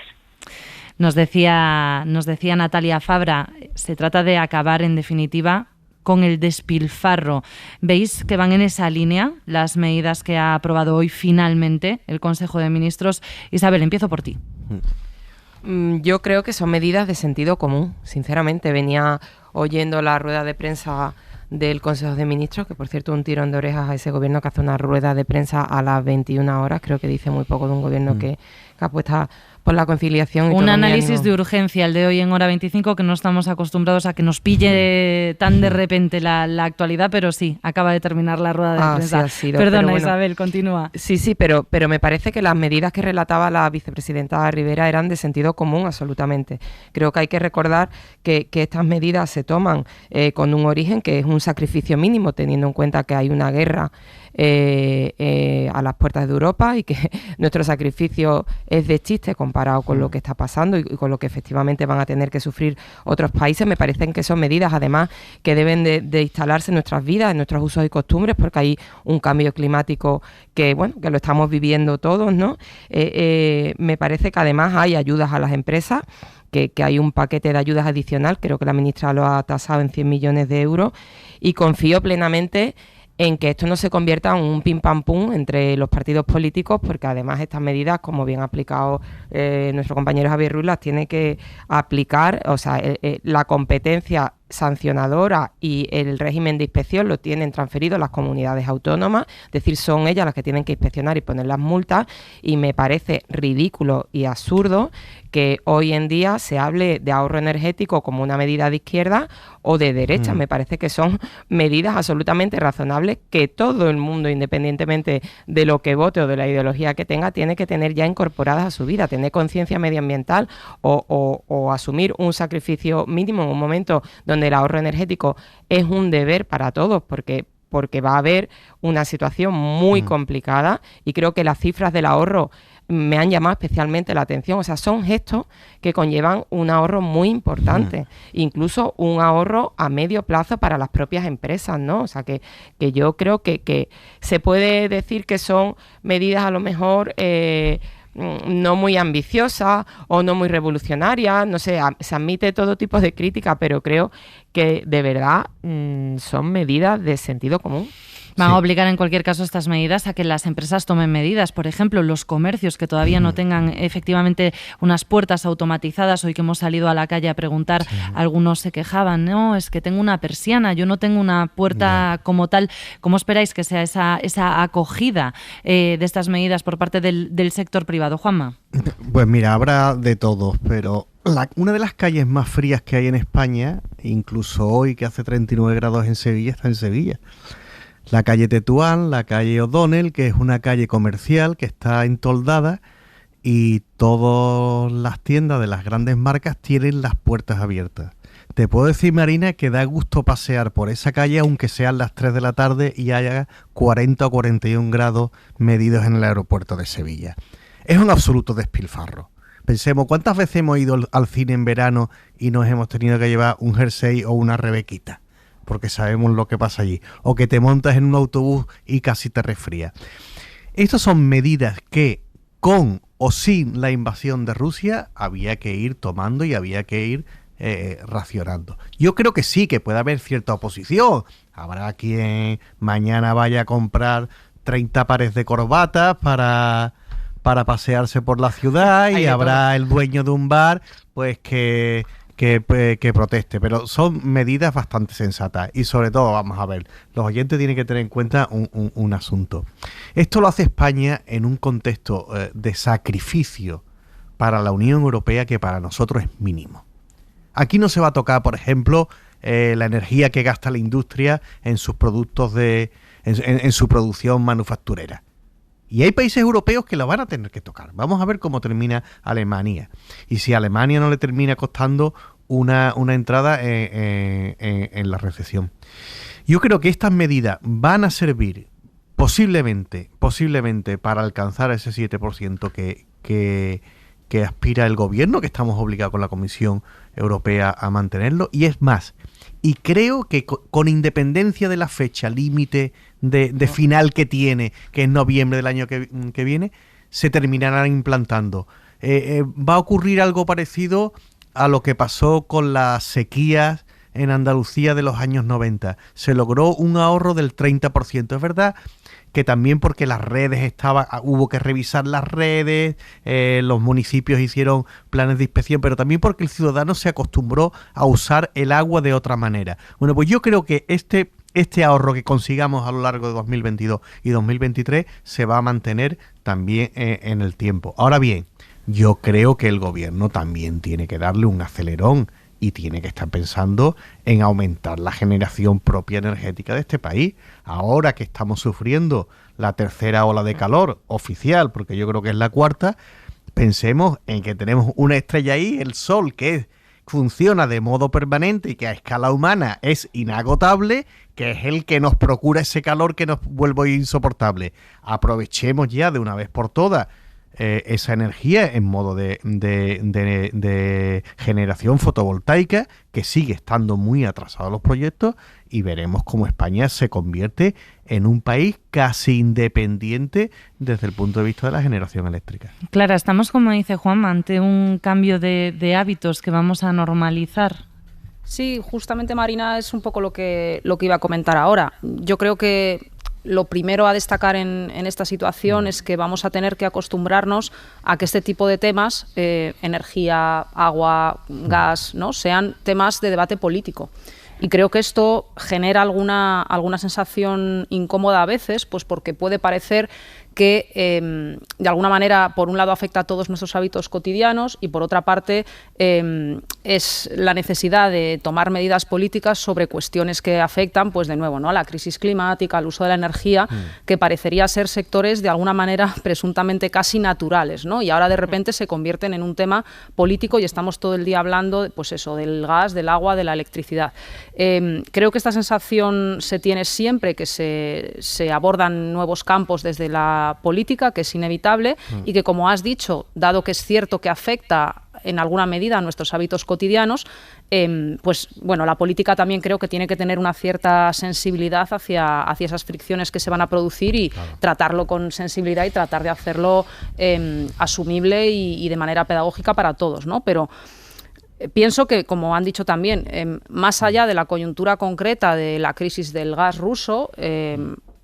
Nos decía Natalia Fabra, se trata de acabar, en definitiva, con el despilfarro. ¿Veis que van en esa línea las medidas que ha aprobado hoy finalmente el Consejo de Ministros? Isabel, empiezo por ti. Yo creo que son medidas de sentido común. Sinceramente, venía oyendo la rueda de prensa del Consejo de Ministros, que por cierto un tirón de orejas a ese gobierno que hace una rueda de prensa a las 21 horas. Creo que dice muy poco de un gobierno que apuesta por la conciliación. Un análisis de urgencia, el de hoy en Hora 25, que no estamos acostumbrados a que nos pille tan de repente la actualidad, pero sí, acaba de terminar la rueda de prensa. Sí ha sido, Perdona, bueno, Isabel, continúa. Sí, pero me parece que las medidas que relataba la vicepresidenta Rivera eran de sentido común absolutamente. Creo que hay que recordar que estas medidas se toman con un origen que es un sacrificio mínimo, teniendo en cuenta que hay una guerra a las puertas de Europa y que nuestro sacrificio es de chiste comparado con lo que está pasando y con lo que efectivamente van a tener que sufrir otros países. Me parecen que son medidas, además, que deben de instalarse en nuestras vidas, en nuestros usos y costumbres, porque hay un cambio climático que lo estamos viviendo todos, ¿no? Me parece que además hay ayudas a las empresas, que hay un paquete de ayudas adicional, creo que la ministra lo ha tasado en 100 millones de euros, y confío plenamente en que esto no se convierta en un pim pam pum entre los partidos políticos, porque además estas medidas, como bien ha explicado nuestro compañero Javier Ruiz, las tiene que aplicar, o sea, la competencia sancionadora y el régimen de inspección lo tienen transferido las comunidades autónomas, es decir, son ellas las que tienen que inspeccionar y poner las multas, y me parece ridículo y absurdo que hoy en día se hable de ahorro energético como una medida de izquierda o de derecha. Me parece que son medidas absolutamente razonables que todo el mundo, independientemente de lo que vote o de la ideología que tenga, tiene que tener ya incorporadas a su vida, tener conciencia medioambiental o asumir un sacrificio mínimo en un momento donde el ahorro energético es un deber para todos, porque va a haber una situación muy complicada, y creo que las cifras del ahorro me han llamado especialmente la atención. O sea, son gestos que conllevan un ahorro muy importante, incluso un ahorro a medio plazo para las propias empresas, ¿no? O sea, que yo creo que se puede decir que son medidas a lo mejor no muy ambiciosas o no muy revolucionarias, no sé, se admite todo tipo de crítica, pero creo que de verdad son medidas de sentido común. Van a obligar en cualquier caso estas medidas a que las empresas tomen medidas. Por ejemplo, los comercios que todavía no tengan efectivamente unas puertas automatizadas. Hoy que hemos salido a la calle a preguntar, algunos se quejaban, no, es que tengo una persiana, yo no tengo una puerta como tal. ¿Cómo esperáis que sea esa acogida de estas medidas por parte del sector privado? Juanma. Pues mira, habrá de todo, pero una de las calles más frías que hay en España, incluso hoy que hace 39 grados en Sevilla, está en Sevilla. La calle Tetuán, la calle O'Donnell, que es una calle comercial que está entoldada y todas las tiendas de las grandes marcas tienen las puertas abiertas. Te puedo decir, Marina, que da gusto pasear por esa calle aunque sean las 3 de la tarde y haya 40 o 41 grados medidos en el aeropuerto de Sevilla. Es un absoluto despilfarro. Pensemos, ¿cuántas veces hemos ido al cine en verano y nos hemos tenido que llevar un jersey o una rebequita? Porque sabemos lo que pasa allí. O que te montas en un autobús y casi te resfrías. Estas son medidas que, con o sin la invasión de Rusia, había que ir tomando y había que ir racionando. Yo creo que sí, que puede haber cierta oposición. Habrá quien mañana vaya a comprar 30 pares de corbatas para pasearse por la ciudad y habrá el dueño de un bar pues que proteste, pero son medidas bastante sensatas y sobre todo, vamos a ver, los oyentes tienen que tener en cuenta un asunto. Esto lo hace España en un contexto de sacrificio para la Unión Europea que para nosotros es mínimo. Aquí no se va a tocar, por ejemplo, la energía que gasta la industria en sus productos en su producción manufacturera. Y hay países europeos que lo van a tener que tocar. Vamos a ver cómo termina Alemania. Y si a Alemania no le termina costando una entrada en la recesión. Yo creo que estas medidas van a servir posiblemente para alcanzar ese 7% que aspira el gobierno, que estamos obligados con la Comisión Europea a mantenerlo. Y es más, y creo que con independencia de la fecha límite de final que tiene, que es noviembre del año que viene, se terminarán implantando. Va a ocurrir algo parecido a lo que pasó con las sequías en Andalucía de los años 90. Se logró un ahorro del 30%. Es verdad que también porque las redes hubo que revisar las redes, los municipios hicieron planes de inspección, pero también porque el ciudadano se acostumbró a usar el agua de otra manera. Bueno, pues yo creo que este ahorro que consigamos a lo largo de 2022 y 2023 se va a mantener también en el tiempo. Ahora bien, yo creo que el gobierno también tiene que darle un acelerón y tiene que estar pensando en aumentar la generación propia energética de este país. Ahora que estamos sufriendo la tercera ola de calor oficial, porque yo creo que es la cuarta, pensemos en que tenemos una estrella ahí, el Sol, que funciona de modo permanente y que a escala humana es inagotable, que es el que nos procura ese calor que nos vuelve insoportable. Aprovechemos ya de una vez por todas esa energía en modo de generación fotovoltaica, que sigue estando muy atrasados los proyectos, y veremos cómo España se convierte en un país casi independiente desde el punto de vista de la generación eléctrica. Clara, estamos, como dice Juanma, ante un cambio de hábitos que vamos a normalizar. Sí, justamente, Marina, es un poco lo que iba a comentar ahora. Yo creo que lo primero a destacar en esta situación es que vamos a tener que acostumbrarnos a que este tipo de temas, energía, agua, gas, ¿no?, sean temas de debate político. Y creo que esto genera alguna sensación incómoda a veces, pues porque puede parecer que de alguna manera, por un lado, afecta a todos nuestros hábitos cotidianos y por otra parte es la necesidad de tomar medidas políticas sobre cuestiones que afectan, pues de nuevo, ¿no?, a la crisis climática, al uso de la energía, que parecería ser sectores de alguna manera presuntamente casi naturales, ¿no? Y ahora de repente se convierten en un tema político y estamos todo el día hablando, pues eso, del gas, del agua, de la electricidad. Creo que esta sensación se tiene siempre que se abordan nuevos campos desde la política, que es inevitable y que, como has dicho, dado que es cierto que afecta en alguna medida a nuestros hábitos cotidianos, pues bueno, la política también creo que tiene que tener una cierta sensibilidad hacia esas fricciones que se van a producir y tratarlo con sensibilidad y tratar de hacerlo asumible y de manera pedagógica para todos, ¿no? Pero pienso que, como han dicho también, más allá de la coyuntura concreta de la crisis del gas ruso,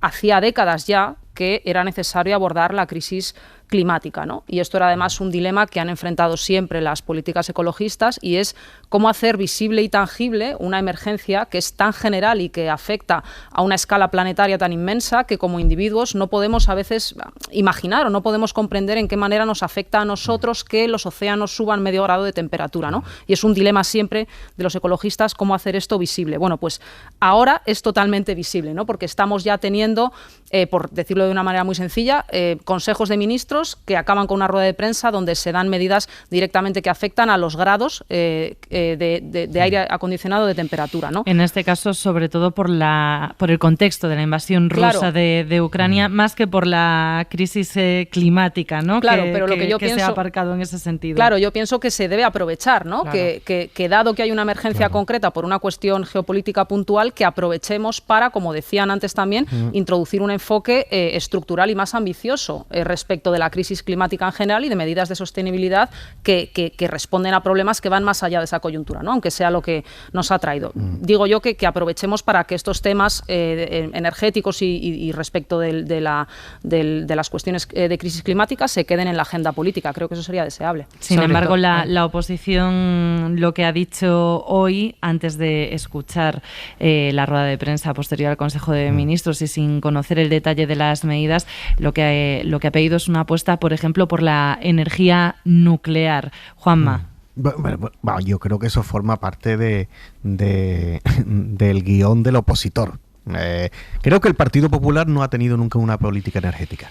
hacía décadas ya que era necesario abordar la crisis climática, ¿no? Y esto era además un dilema que han enfrentado siempre las políticas ecologistas, y es cómo hacer visible y tangible una emergencia que es tan general y que afecta a una escala planetaria tan inmensa que como individuos no podemos a veces imaginar o no podemos comprender en qué manera nos afecta a nosotros que los océanos suban medio grado de temperatura, ¿no? Y es un dilema siempre de los ecologistas cómo hacer esto visible. Bueno, pues ahora es totalmente visible, ¿no? Porque estamos ya teniendo, por decirlo de una manera muy sencilla, consejos de ministros que acaban con una rueda de prensa donde se dan medidas directamente que afectan a los grados de aire acondicionado, de temperatura, ¿no? En este caso, sobre todo por el contexto de la invasión rusa de Ucrania, más que por la crisis climática, ¿no? Claro, pero lo que yo pienso, se ha aparcado en ese sentido. Claro, yo pienso que se debe aprovechar, ¿no? Claro. Que dado que hay una emergencia concreta por una cuestión geopolítica puntual, que aprovechemos para, como decían antes también, introducir un enfoque estructural y más ambicioso respecto de la crisis climática en general y de medidas de sostenibilidad que responden a problemas que van más allá de esa coyuntura, ¿no? Aunque sea lo que nos ha traído. Digo yo que aprovechemos para que estos temas energéticos y respecto de las cuestiones de crisis climática se queden en la agenda política. Creo que eso sería deseable. Sin embargo, la oposición lo que ha dicho hoy, antes de escuchar la rueda de prensa posterior al Consejo de Ministros y sin conocer el detalle de las medidas, lo que ha pedido es una apuesta, por ejemplo, por la energía nuclear. Juanma. Bueno, yo creo que eso forma parte del guión del opositor. Creo que el Partido Popular no ha tenido nunca una política energética.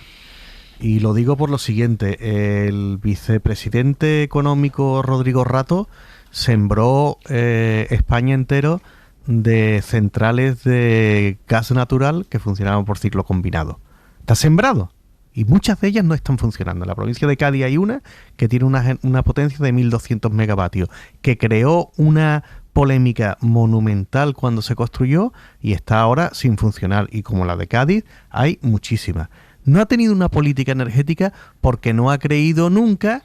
Y lo digo por lo siguiente: el vicepresidente económico Rodrigo Rato sembró España entero de centrales de gas natural que funcionaban por ciclo combinado. Está sembrado. Y muchas de ellas no están funcionando. En la provincia de Cádiz hay una que tiene una potencia de 1.200 megavatios, que creó una polémica monumental cuando se construyó y está ahora sin funcionar. Y como la de Cádiz, hay muchísimas. No ha tenido una política energética porque no ha creído nunca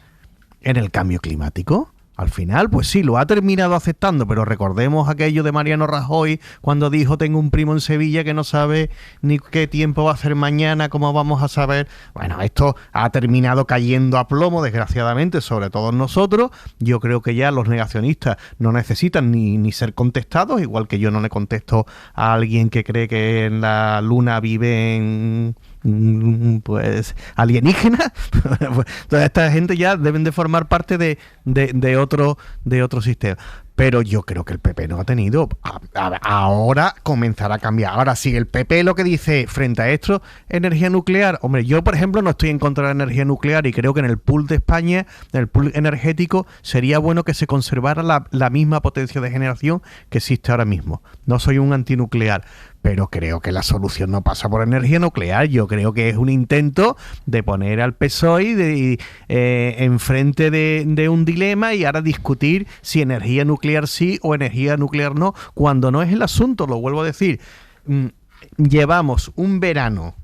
en el cambio climático. Al final, pues sí, lo ha terminado aceptando, pero recordemos aquello de Mariano Rajoy cuando dijo: tengo un primo en Sevilla que no sabe ni qué tiempo va a hacer mañana, cómo vamos a saber. Bueno, esto ha terminado cayendo a plomo, desgraciadamente, sobre todos nosotros. Yo creo que ya los negacionistas no necesitan ni ser contestados, igual que yo no le contesto a alguien que cree que en la luna viven pues alienígenas. Toda esta gente ya deben de formar parte de otro sistema. Pero yo creo que el PP no ha tenido. Ahora comenzará a cambiar. Ahora, si el PP lo que dice frente a esto, energía nuclear. Hombre, yo, por ejemplo, no estoy en contra de la energía nuclear y creo que en el pool de España, en el pool energético, sería bueno que se conservara la misma potencia de generación que existe ahora mismo. No soy un antinuclear, pero creo que la solución no pasa por energía nuclear. Yo creo que es un intento de poner al PSOE enfrente de un dilema y ahora discutir si energía nuclear sí o energía nuclear no, cuando no es el asunto. Lo vuelvo a decir, llevamos un verano,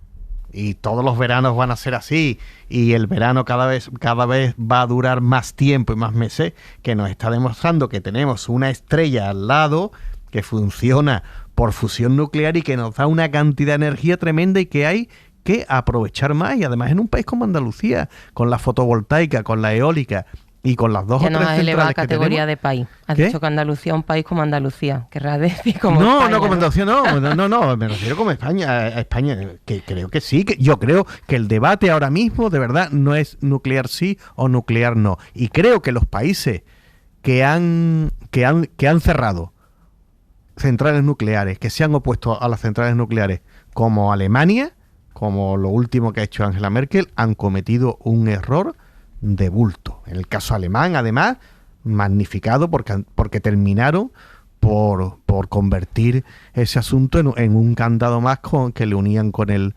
y todos los veranos van a ser así, y el verano cada vez va a durar más tiempo y más meses, que nos está demostrando que tenemos una estrella al lado que funciona por fusión nuclear y que nos da una cantidad de energía tremenda y que hay que aprovechar más. Y además en un país como Andalucía, con la fotovoltaica, con la eólica y con las dos o tres centrales que tenemos. Que no has elevado categoría de país. Has dicho que Andalucía es un país como Andalucía. Querrás decir como no, España, no, como Andalucía no, me refiero como España, a España, que creo que sí, que yo creo que el debate ahora mismo de verdad no es nuclear sí o nuclear no. Y creo que los países que han cerrado centrales nucleares, que se han opuesto a las centrales nucleares, como Alemania, como lo último que ha hecho Angela Merkel, han cometido un error de bulto. En el caso alemán, además, magnificado porque terminaron por convertir ese asunto en un candado más que le unían con el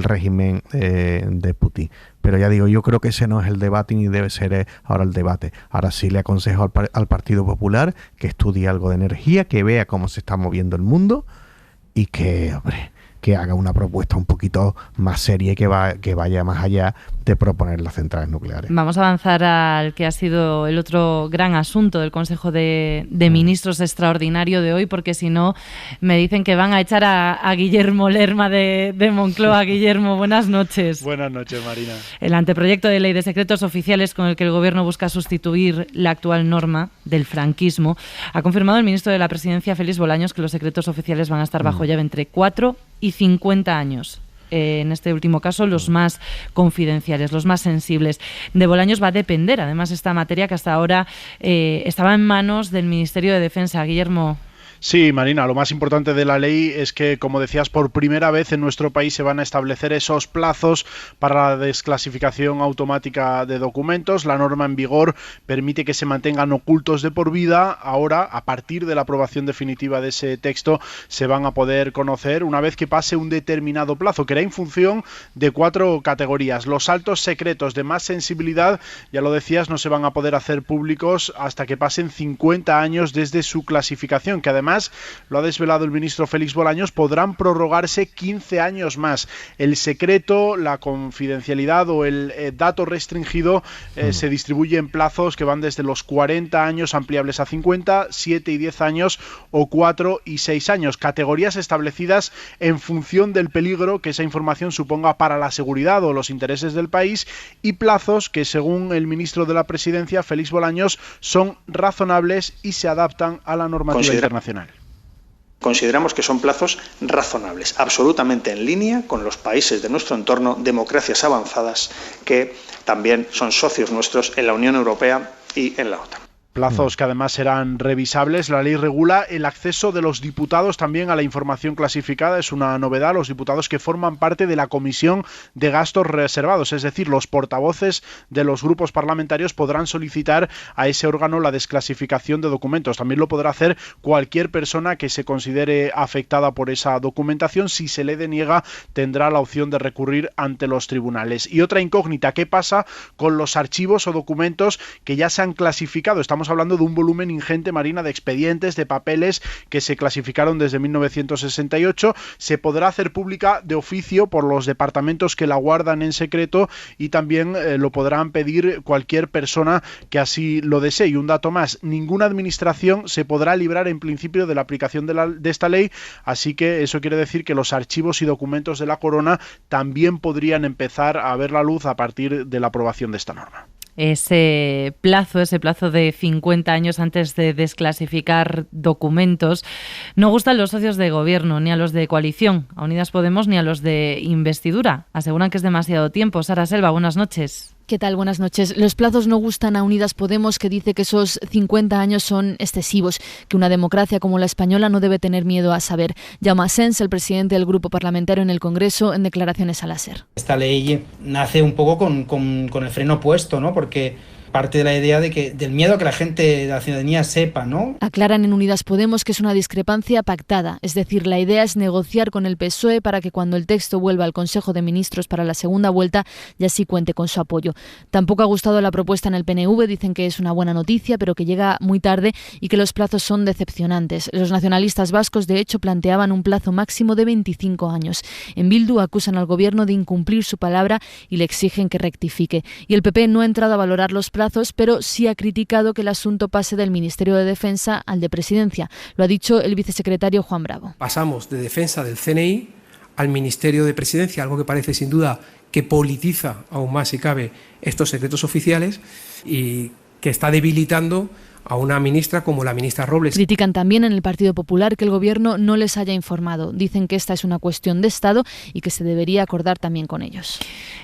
régimen de Putin. Pero ya digo, yo creo que ese no es el debate ni debe ser ahora el debate. Ahora sí le aconsejo al Partido Popular que estudie algo de energía, que vea cómo se está moviendo el mundo y que que haga una propuesta un poquito más seria y que vaya más allá de proponer las centrales nucleares. Vamos a avanzar al que ha sido el otro gran asunto del Consejo de Ministros extraordinario de hoy, porque si no me dicen que van a echar a Guillermo Lerma de Moncloa. Guillermo, buenas noches. Buenas noches, Marina. El anteproyecto de ley de secretos oficiales con el que el Gobierno busca sustituir la actual norma del franquismo ha confirmado el ministro de la Presidencia, Félix Bolaños, que los secretos oficiales van a estar bajo llave entre 4 y 50 años. En este último caso, los más confidenciales, los más sensibles. De Bolaños va a depender, además, esta materia que hasta ahora estaba en manos del Ministerio de Defensa. Guillermo. Sí, Marina, lo más importante de la ley es que, como decías, por primera vez en nuestro país se van a establecer esos plazos para la desclasificación automática de documentos. La norma en vigor permite que se mantengan ocultos de por vida. Ahora, a partir de la aprobación definitiva de ese texto, se van a poder conocer una vez que pase un determinado plazo, que era en función de 4 categorías. Los altos secretos de más sensibilidad, ya lo decías, no se van a poder hacer públicos hasta que pasen 50 años desde su clasificación, que además, lo ha desvelado el ministro Félix Bolaños, podrán prorrogarse 15 años más. El secreto, la confidencialidad o el dato restringido se distribuye en plazos que van desde los 40 años ampliables a 50, 7 y 10 años o 4 y 6 años. Categorías establecidas en función del peligro que esa información suponga para la seguridad o los intereses del país, y plazos que, según el ministro de la Presidencia, Félix Bolaños, son razonables y se adaptan a la normativa internacional. Consideramos que son plazos razonables, absolutamente en línea con los países de nuestro entorno, democracias avanzadas que también son socios nuestros en la Unión Europea y en la OTAN. Plazos que además serán revisables. La ley regula el acceso de los diputados también a la información clasificada. Es una novedad. Los diputados que forman parte de la Comisión de Gastos Reservados, es decir, los portavoces de los grupos parlamentarios, podrán solicitar a ese órgano la desclasificación de documentos. También lo podrá hacer cualquier persona que se considere afectada por esa documentación. Si se le deniega, tendrá la opción de recurrir ante los tribunales. Y otra incógnita, ¿qué pasa con los archivos o documentos que ya se han clasificado? Estamos hablando de un volumen ingente, Marina, de expedientes, de papeles que se clasificaron desde 1968. Se podrá hacer pública de oficio por los departamentos que la guardan en secreto, y también lo podrán pedir cualquier persona que así lo desee. Y un dato más, ninguna administración se podrá librar en principio de la aplicación de esta ley, así que eso quiere decir que los archivos y documentos de la Corona también podrían empezar a ver la luz a partir de la aprobación de esta norma. Ese plazo de 50 años antes de desclasificar documentos, no gustan los socios de gobierno, ni a los de coalición, a Unidas Podemos, ni a los de investidura. Aseguran que es demasiado tiempo. Sara Selva, buenas noches. ¿Qué tal? Buenas noches. Los plazos no gustan a Unidas Podemos, que dice que esos 50 años son excesivos, que una democracia como la española no debe tener miedo a saber. Jaume Asens, el presidente del grupo parlamentario en el Congreso, en declaraciones a la SER. Esta ley nace un poco con el freno puesto, ¿no? Porque parte de la idea del miedo a que la gente, de la ciudadanía, sepa, ¿no? Aclaran en Unidas Podemos que es una discrepancia pactada, es decir, la idea es negociar con el PSOE para que cuando el texto vuelva al Consejo de Ministros para la segunda vuelta ya sí cuente con su apoyo. Tampoco ha gustado la propuesta en el PNV, dicen que es una buena noticia, pero que llega muy tarde y que los plazos son decepcionantes. Los nacionalistas vascos, de hecho, planteaban un plazo máximo de 25 años. En Bildu acusan al Gobierno de incumplir su palabra y le exigen que rectifique. Y el PP no ha entrado a valorar los plazos, pero sí ha criticado que el asunto pase del Ministerio de Defensa al de Presidencia. Lo ha dicho el vicesecretario Juan Bravo. Pasamos de Defensa del CNI al Ministerio de Presidencia, algo que parece sin duda que politiza aún más, si cabe, estos secretos oficiales y que está debilitando a una ministra como la ministra Robles. Critican también en el Partido Popular que el Gobierno no les haya informado. Dicen que esta es una cuestión de Estado y que se debería acordar también con ellos.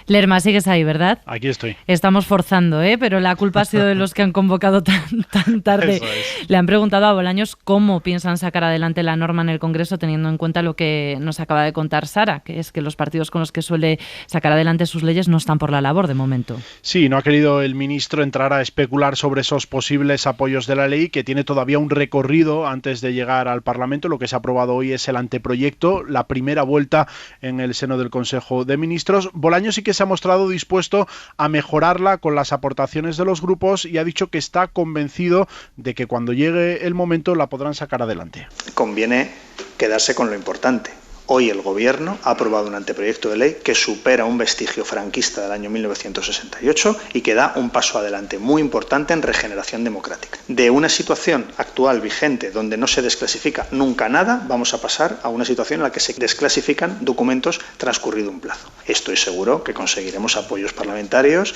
Lerma, sigues ahí, ¿verdad? Aquí estoy. Estamos forzando, pero la culpa ha sido de los que han convocado tan tarde. Eso es. Le han preguntado a Bolaños cómo piensan sacar adelante la norma en el Congreso, teniendo en cuenta lo que nos acaba de contar Sara, que es que los partidos con los que suele sacar adelante sus leyes no están por la labor de momento. Sí, no ha querido el ministro entrar a especular sobre esos posibles apoyos de la ley, que tiene todavía un recorrido antes de llegar al Parlamento. Lo que se ha aprobado hoy es el anteproyecto, la primera vuelta en el seno del Consejo de Ministros. Bolaños sí que se ha mostrado dispuesto a mejorarla con las aportaciones de los grupos y ha dicho que está convencido de que cuando llegue el momento la podrán sacar adelante. Conviene quedarse con lo importante. Hoy el Gobierno ha aprobado un anteproyecto de ley que supera un vestigio franquista del año 1968 y que da un paso adelante muy importante en regeneración democrática. De una situación actual vigente donde no se desclasifica nunca nada, vamos a pasar a una situación en la que se desclasifican documentos transcurrido un plazo. Estoy seguro que conseguiremos apoyos parlamentarios.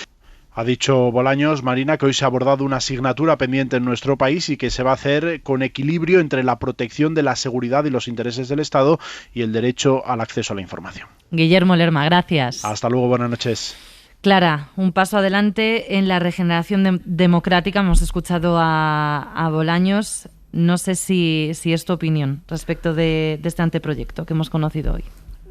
Ha dicho Bolaños, Marina, que hoy se ha abordado una asignatura pendiente en nuestro país y que se va a hacer con equilibrio entre la protección de la seguridad y los intereses del Estado y el derecho al acceso a la información. Guillermo Lerma, gracias. Hasta luego, buenas noches. Clara, un paso adelante en la regeneración democrática. Hemos escuchado a Bolaños. No sé si es tu opinión respecto de este anteproyecto que hemos conocido hoy.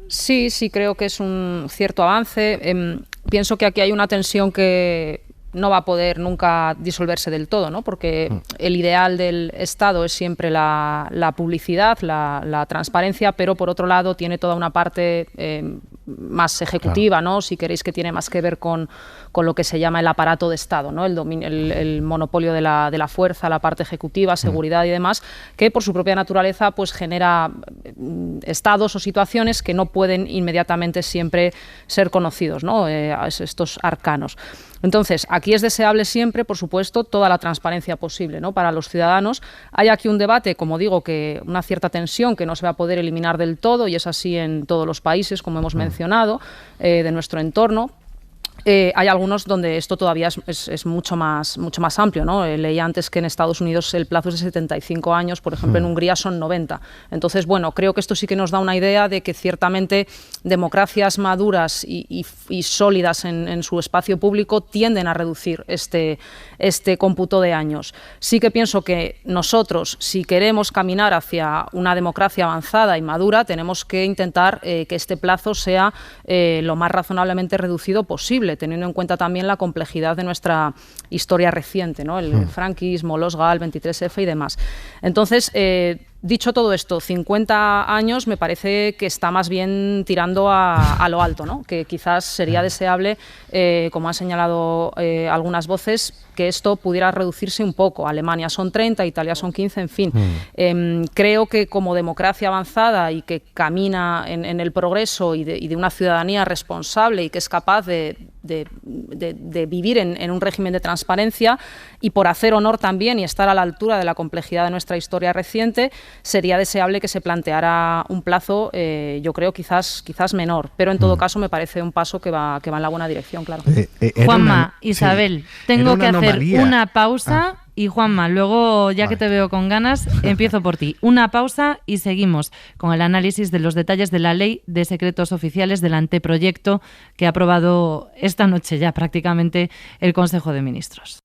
Sí, creo que es un cierto avance. Pienso que aquí hay una tensión que no va a poder nunca disolverse del todo, ¿no? Porque el ideal del Estado es siempre la publicidad, la transparencia, pero por otro lado tiene toda una parte más ejecutiva, ¿no? Si queréis, que tiene más que ver con lo que se llama el aparato de Estado, ¿no? El monopolio de la fuerza, la parte ejecutiva, seguridad y demás, que por su propia naturaleza pues genera estados o situaciones que no pueden inmediatamente siempre ser conocidos, ¿no? Estos arcanos. Entonces, aquí es deseable siempre, por supuesto, toda la transparencia posible, ¿no? Para los ciudadanos. Hay aquí un debate, como digo, que una cierta tensión que no se va a poder eliminar del todo, y es así en todos los países, como hemos mencionado, de nuestro entorno. Hay algunos donde esto todavía es mucho más amplio, ¿no? Leí antes que en Estados Unidos el plazo es de 75 años, por ejemplo, en Hungría son 90. Entonces, bueno, creo que esto sí que nos da una idea de que ciertamente democracias maduras y sólidas en su espacio público tienden a reducir este cómputo de años. Sí que pienso que nosotros, si queremos caminar hacia una democracia avanzada y madura, tenemos que intentar que este plazo sea lo más razonablemente reducido posible, teniendo en cuenta también la complejidad de nuestra historia reciente, ¿no? El franquismo, los GAL, 23F y demás. Entonces, dicho todo esto, 50 años me parece que está más bien tirando a lo alto, ¿no? Que quizás sería deseable, como han señalado algunas voces, que esto pudiera reducirse un poco. Alemania son 30, Italia son 15, en fin. Creo que como democracia avanzada y que camina en el progreso y de una ciudadanía responsable y que es capaz de vivir en un régimen de transparencia, y por hacer honor también y estar a la altura de la complejidad de nuestra historia reciente, sería deseable que se planteara un plazo, yo creo, quizás menor, pero en todo caso me parece un paso que va en la buena dirección, claro. Juanma, Isabel, tengo que hacer una pausa. Y Juanma, luego, ya que te veo con ganas, empiezo por ti. Una pausa y seguimos con el análisis de los detalles de la Ley de Secretos Oficiales, del anteproyecto que ha aprobado esta noche ya prácticamente el Consejo de Ministros.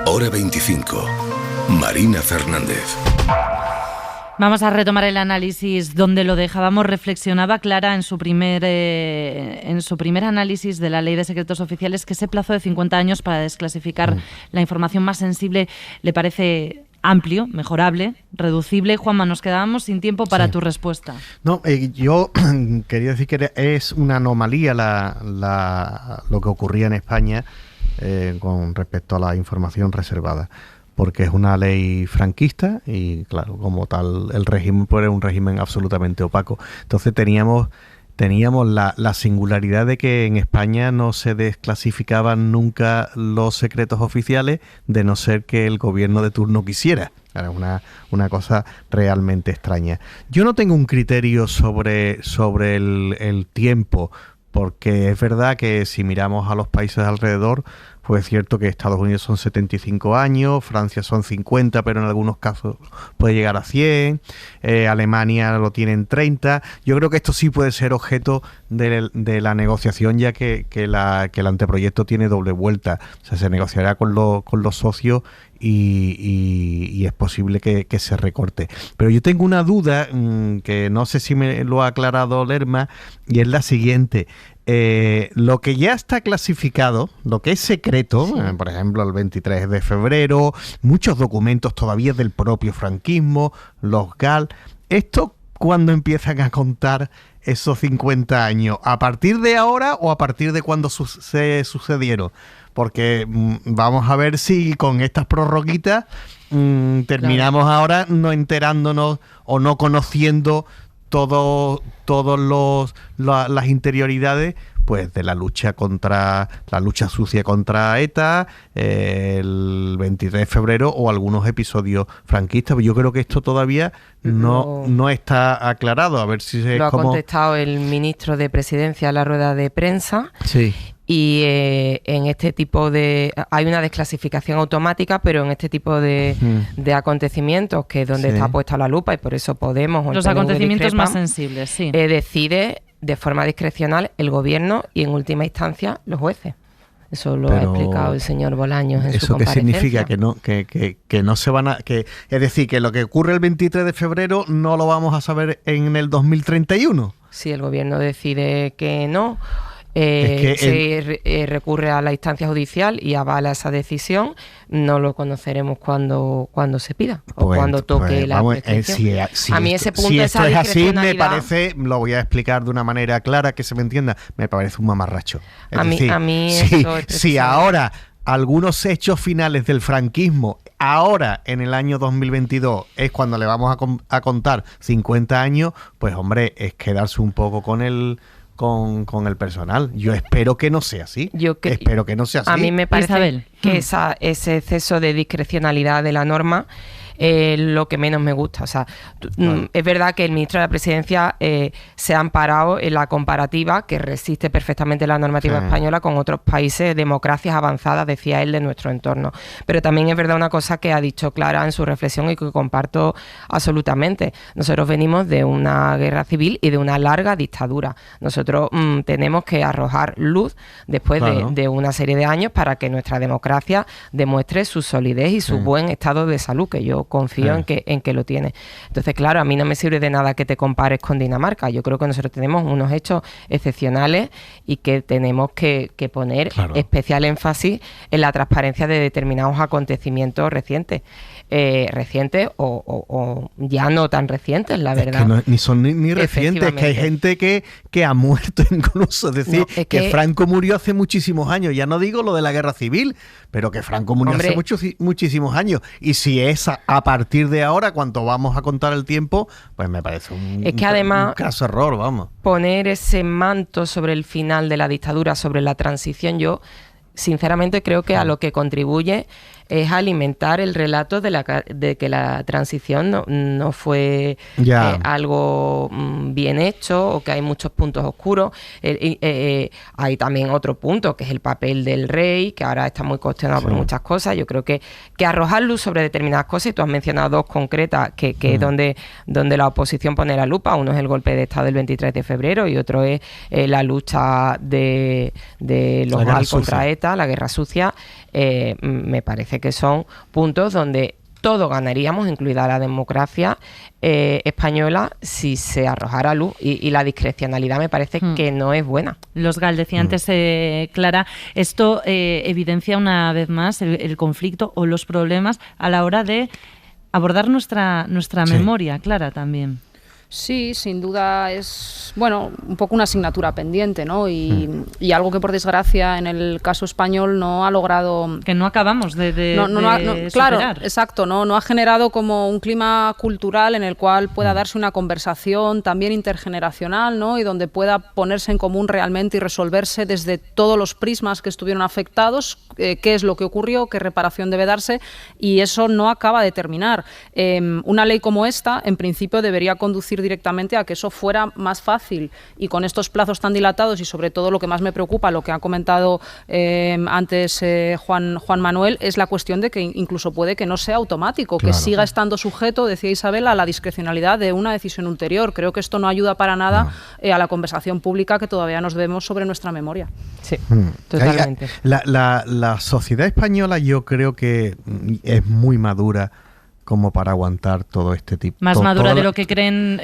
Hora 25. Marina Fernández. Vamos a retomar el análisis donde lo dejábamos. Reflexionaba Clara en su primer análisis de la Ley de Secretos Oficiales que ese plazo de 50 años para desclasificar la información más sensible le parece amplio, mejorable, reducible. Juanma, nos quedábamos sin tiempo para tu respuesta. No, yo quería decir que es una anomalía lo que ocurría en España con respecto a la información reservada, porque es una ley franquista y, claro, como tal, el régimen era un régimen absolutamente opaco. Entonces teníamos la singularidad de que en España no se desclasificaban nunca los secretos oficiales, de no ser que el gobierno de turno quisiera. Era una cosa realmente extraña. Yo no tengo un criterio sobre el tiempo, porque es verdad que si miramos a los países alrededor, pues es cierto que Estados Unidos son 75 años, Francia son 50, pero en algunos casos puede llegar a 100, Alemania lo tiene en 30. Yo creo que esto sí puede ser objeto de la negociación, ya que el anteproyecto tiene doble vuelta. O sea, se negociará con los socios y es posible que se recorte. Pero yo tengo una duda que no sé si me lo ha aclarado Lerma, y es la siguiente. Lo que ya está clasificado, lo que es secreto, por ejemplo el 23 de febrero, muchos documentos todavía del propio franquismo, los GAL, ¿esto cuándo empiezan a contar esos 50 años? ¿A partir de ahora o a partir de cuando se sucedieron? Porque vamos a ver si con estas prorroguitas terminamos ahora no enterándonos o no conociendo las interioridades pues de la lucha sucia contra ETA, el 23 de febrero o algunos episodios franquistas. Yo creo que esto todavía no está aclarado. A ver si lo ha contestado el ministro de Presidencia a la rueda de prensa. Sí. Y en este tipo hay una desclasificación automática, pero en este tipo de acontecimientos, que es donde está puesta la lupa, y por eso Podemos... Los acontecimientos más sensibles, sí. Decide de forma discrecional el gobierno y en última instancia los jueces. Eso lo ha explicado el señor Bolaños en su comparecencia. ¿Eso qué significa? Que no se van a... es decir, que lo que ocurre el 23 de febrero no lo vamos a saber en el 2031. Si el gobierno decide que no... se recurre a la instancia judicial y avala esa decisión, no lo conoceremos cuando se pida o cuando toque la prescripción. A mí ese punto, si esto es así, me parece, lo voy a explicar de una manera clara que se me entienda, me parece un mamarracho. A mí si ahora algunos hechos finales del franquismo, ahora en el año 2022 es cuando le vamos a contar 50 años, pues hombre, es quedarse un poco con el personal. Yo espero que no sea así. Espero que no sea así. A mí me parece que ese exceso de discrecionalidad de la norma lo que menos me gusta. O sea, es verdad que el ministro de la Presidencia se ha amparado en la comparativa que resiste perfectamente la normativa española con otros países, democracias avanzadas, decía él, de nuestro entorno. Pero también es verdad una cosa que ha dicho Clara en su reflexión y que comparto absolutamente. Nosotros venimos de una guerra civil y de una larga dictadura. Nosotros tenemos que arrojar luz después de una serie de años para que nuestra democracia demuestre su solidez y su buen estado de salud, que yo confío en que lo tiene. Entonces, claro, a mí no me sirve de nada que te compares con Dinamarca. Yo creo que nosotros tenemos unos hechos excepcionales y que tenemos que poner especial énfasis en la transparencia de determinados acontecimientos recientes o ya no tan recientes, la verdad. Es que ni son ni recientes, que hay gente que ha muerto incluso. Es decir, que Franco murió hace muchísimos años. Ya no digo lo de la guerra civil, pero que Franco murió hace muchísimos años. Y si es a partir de ahora, cuando vamos a contar el tiempo, pues me parece un caso error, vamos. Poner ese manto sobre el final de la dictadura, sobre la transición, yo sinceramente creo que a lo que contribuye es alimentar el relato de que la transición no fue algo bien hecho o que hay muchos puntos oscuros. Hay también otro punto, que es el papel del rey, que ahora está muy cuestionado por muchas cosas. Yo creo que arrojar luz sobre determinadas cosas, y tú has mencionado dos concretas, que es donde la oposición pone la lupa. Uno es el golpe de Estado del 23 de febrero y otro es la lucha de los GAL contra ETA, la guerra sucia. Me parece que son puntos donde todos ganaríamos, incluida la democracia española, si se arrojara luz, y la discrecionalidad me parece que no es buena. Los GAL, decía antes Clara, esto evidencia una vez más el conflicto o los problemas a la hora de abordar nuestra memoria, Clara, también. Sí, sin duda es, un poco una asignatura pendiente, ¿no? Y algo que, por desgracia, en el caso español no ha logrado... Que no acabamos de claro, superar. Exacto, no ha generado como un clima cultural en el cual pueda darse una conversación también intergeneracional, ¿no? Y donde pueda ponerse en común realmente y resolverse desde todos los prismas que estuvieron afectados, qué es lo que ocurrió, qué reparación debe darse, y eso no acaba de terminar. Una ley como esta, en principio, debería conducir directamente a que eso fuera más fácil, y con estos plazos tan dilatados, y sobre todo lo que más me preocupa, lo que ha comentado antes Juan Manuel, es la cuestión de que incluso puede que no sea automático, que siga estando sujeto, decía Isabel, a la discrecionalidad de una decisión ulterior. Creo que esto no ayuda para nada a la conversación pública que todavía nos debemos sobre nuestra memoria. Sí, totalmente. La sociedad española, yo creo que es muy madura como para aguantar todo este tipo. Más madura de lo que creen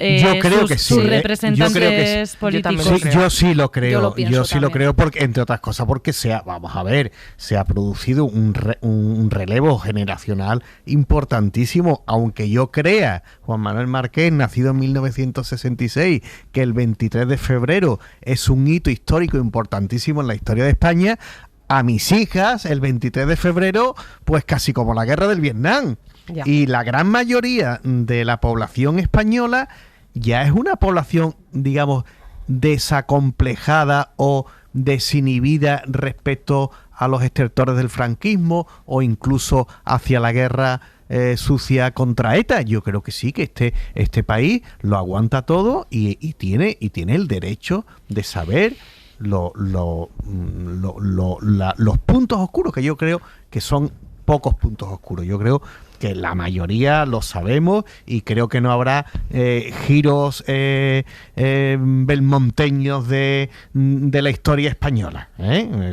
sus representantes políticos. Yo sí lo creo. Yo sí lo creo, porque, entre otras cosas, porque se ha producido un relevo generacional importantísimo. Aunque yo crea, Juan Manuel Márquez, nacido en 1966, que el 23 de febrero es un hito histórico importantísimo en la historia de España, a mis hijas el 23 de febrero, pues casi como la guerra del Vietnam. Y la gran mayoría de la población española ya es una población, digamos, desacomplejada o desinhibida respecto a los estertores del franquismo o incluso hacia la guerra sucia contra ETA. Yo creo que sí, que este país lo aguanta todo y tiene el derecho de saber los puntos oscuros, que yo creo que son pocos puntos oscuros. Yo creo que la mayoría lo sabemos y creo que no habrá giros belmonteños de la historia española,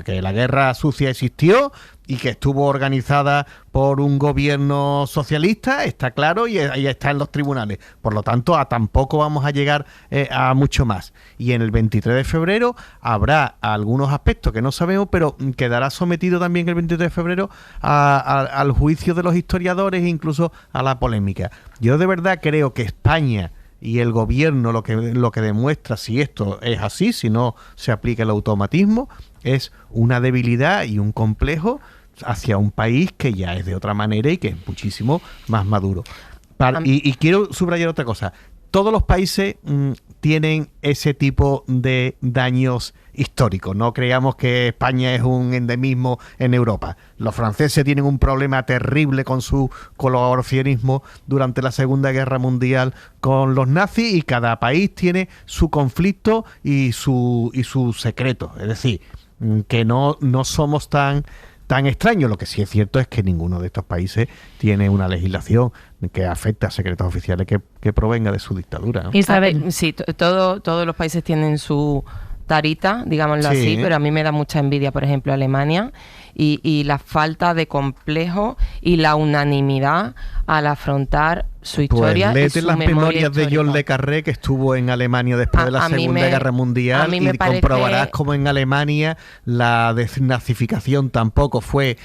que la guerra sucia existió y que estuvo organizada por un gobierno socialista, está claro, y ahí está en los tribunales. Por lo tanto, tampoco vamos a llegar a mucho más. Y en el 23 de febrero habrá algunos aspectos que no sabemos, pero quedará sometido también el 23 de febrero al juicio de los historiadores e incluso a la polémica. Yo de verdad creo que España y el gobierno lo que demuestra, si esto es así, si no se aplica el automatismo, es una debilidad y un complejo hacia un país que ya es de otra manera y que es muchísimo más maduro. Y quiero subrayar otra cosa. Todos los países tienen ese tipo de daños históricos. No creamos que España es un endemismo en Europa. Los franceses tienen un problema terrible con su colaboracionismo durante la Segunda Guerra Mundial con los nazis, y cada país tiene su conflicto y su secreto. Es decir, que no somos tan extraños. Lo que sí es cierto es que ninguno de estos países tiene una legislación que afecte a secretos oficiales que provenga de su dictadura, ¿no? Isabel, sí, todos los países tienen su tarita, digámoslo así, pero a mí me da mucha envidia, por ejemplo, Alemania y la falta de complejo y la unanimidad al afrontar su historia. Pues léete las memorias de John Le Carré, que estuvo en Alemania después de la Segunda Guerra Mundial, y comprobarás cómo en Alemania la desnazificación tampoco fue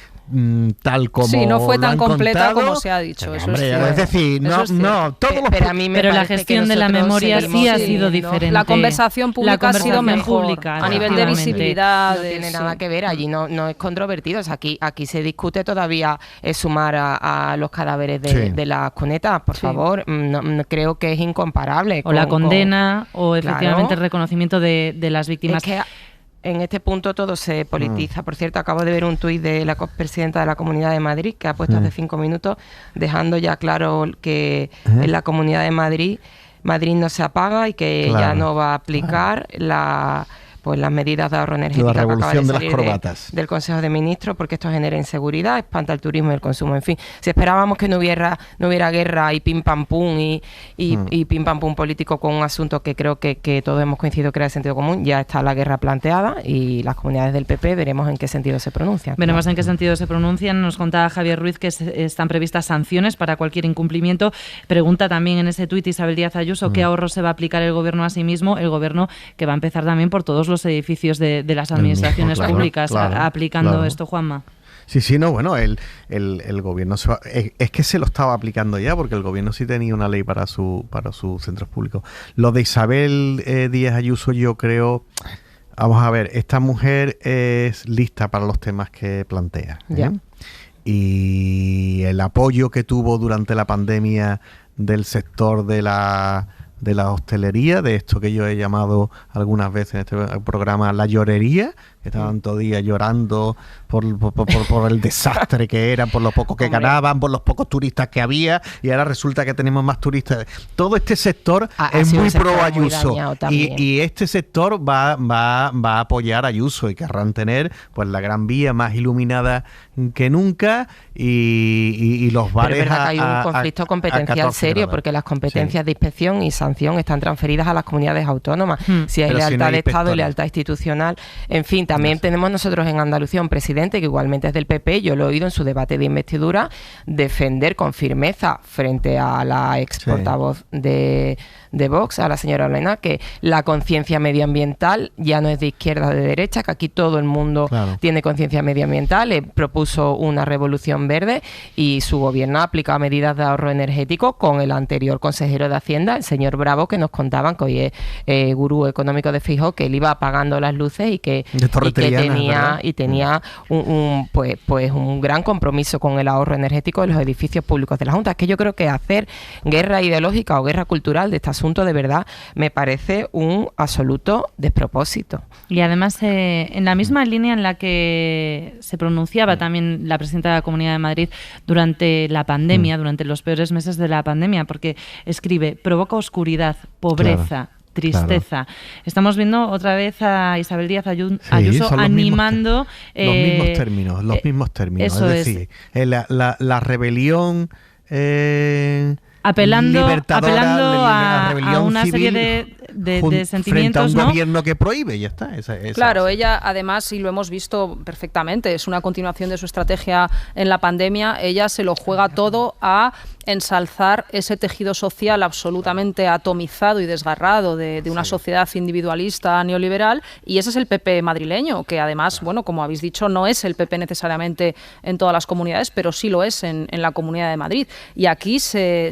tal como sí, no fue tan completa contado, como se ha dicho. Eso hombre, es decir, todos los pero la gestión de la memoria sí ha sido diferente. La conversación pública ha sido mejor a nivel de visibilidad. No tiene nada que ver, allí no es controvertido. O sea, aquí se discute todavía sumar a los cadáveres de las cunetas, por favor. No, creo que es incomparable. O la condena, o efectivamente el reconocimiento de las víctimas. Es que en este punto todo se politiza. Por cierto, acabo de ver un tuit de la presidenta de la Comunidad de Madrid, que ha puesto hace 5 minutos, dejando ya claro que en la Comunidad de Madrid no se apaga y que ya no va a aplicar las medidas de ahorro energético que acaba de salir del Consejo de Ministros, porque esto genera inseguridad, espanta el turismo y el consumo. En fin, si esperábamos que no hubiera guerra y pim pam pum y pim pam pum político con un asunto que creo que todos hemos coincidido que era de sentido común, ya está la guerra planteada y las comunidades del PP veremos en qué sentido se pronuncian. Veremos en qué sentido se pronuncian. Nos contaba Javier Ruiz que están previstas sanciones para cualquier incumplimiento. Pregunta también en ese tuit Isabel Díaz Ayuso qué ahorro se va a aplicar el gobierno a sí mismo, el gobierno que va a empezar también por todos los edificios de las administraciones públicas aplicando esto, Juanma. Sí, no, bueno, el gobierno es que se lo estaba aplicando ya, porque el gobierno sí tenía una ley para sus centros públicos. Lo de Isabel Díaz Ayuso, yo creo, vamos a ver, esta mujer es lista para los temas que plantea, y el apoyo que tuvo durante la pandemia del sector de la hostelería, de esto que yo he llamado algunas veces en este programa la llorería, que estaban todo día llorando por el desastre que era, por lo poco que ganaban, por los pocos turistas que había, y ahora resulta que tenemos más turistas. Todo este sector es muy pro Ayuso, y este sector va a apoyar a Ayuso, y querrán tener pues la Gran Vía más iluminada que nunca, y los bares. Pero es verdad que hay un conflicto competencial serio, porque las competencias de inspección y sanción están transferidas a las comunidades autónomas. Si hay lealtad de Estado y lealtad institucional, en fin. También tenemos nosotros en Andalucía un presidente que igualmente es del PP, yo lo he oído en su debate de investidura, defender con firmeza frente a la ex portavoz de Vox, a la señora Olena, que la conciencia medioambiental ya no es de izquierda o de derecha, que aquí todo el mundo tiene conciencia medioambiental. Propuso una revolución verde y su gobierno ha aplicado medidas de ahorro energético con el anterior consejero de Hacienda, el señor Bravo, que nos contaban que hoy es gurú económico de Feijóo, que él iba apagando las luces y que y tenía un gran compromiso con el ahorro energético de los edificios públicos de la Junta. Es que yo creo que hacer guerra ideológica o guerra cultural de este asunto de verdad me parece un absoluto despropósito. Y además, en la misma línea en la que se pronunciaba también la presidenta de la Comunidad de Madrid durante la pandemia, durante los peores meses de la pandemia, porque escribe: provoca oscuridad, pobreza, tristeza. Estamos viendo otra vez a Isabel Díaz Ayuso animando... Los mismos términos. Es decir, la rebelión... apelando a una serie de sentimientos, frente a un ¿no? gobierno que prohíbe, ya está. Claro, ella además, y lo hemos visto perfectamente, es una continuación de su estrategia en la pandemia. Ella se lo juega todo a ensalzar ese tejido social absolutamente atomizado y desgarrado de una sociedad individualista neoliberal, y ese es el PP madrileño, que además, bueno, como habéis dicho, no es el PP necesariamente en todas las comunidades, pero sí lo es en la Comunidad de Madrid. Y aquí se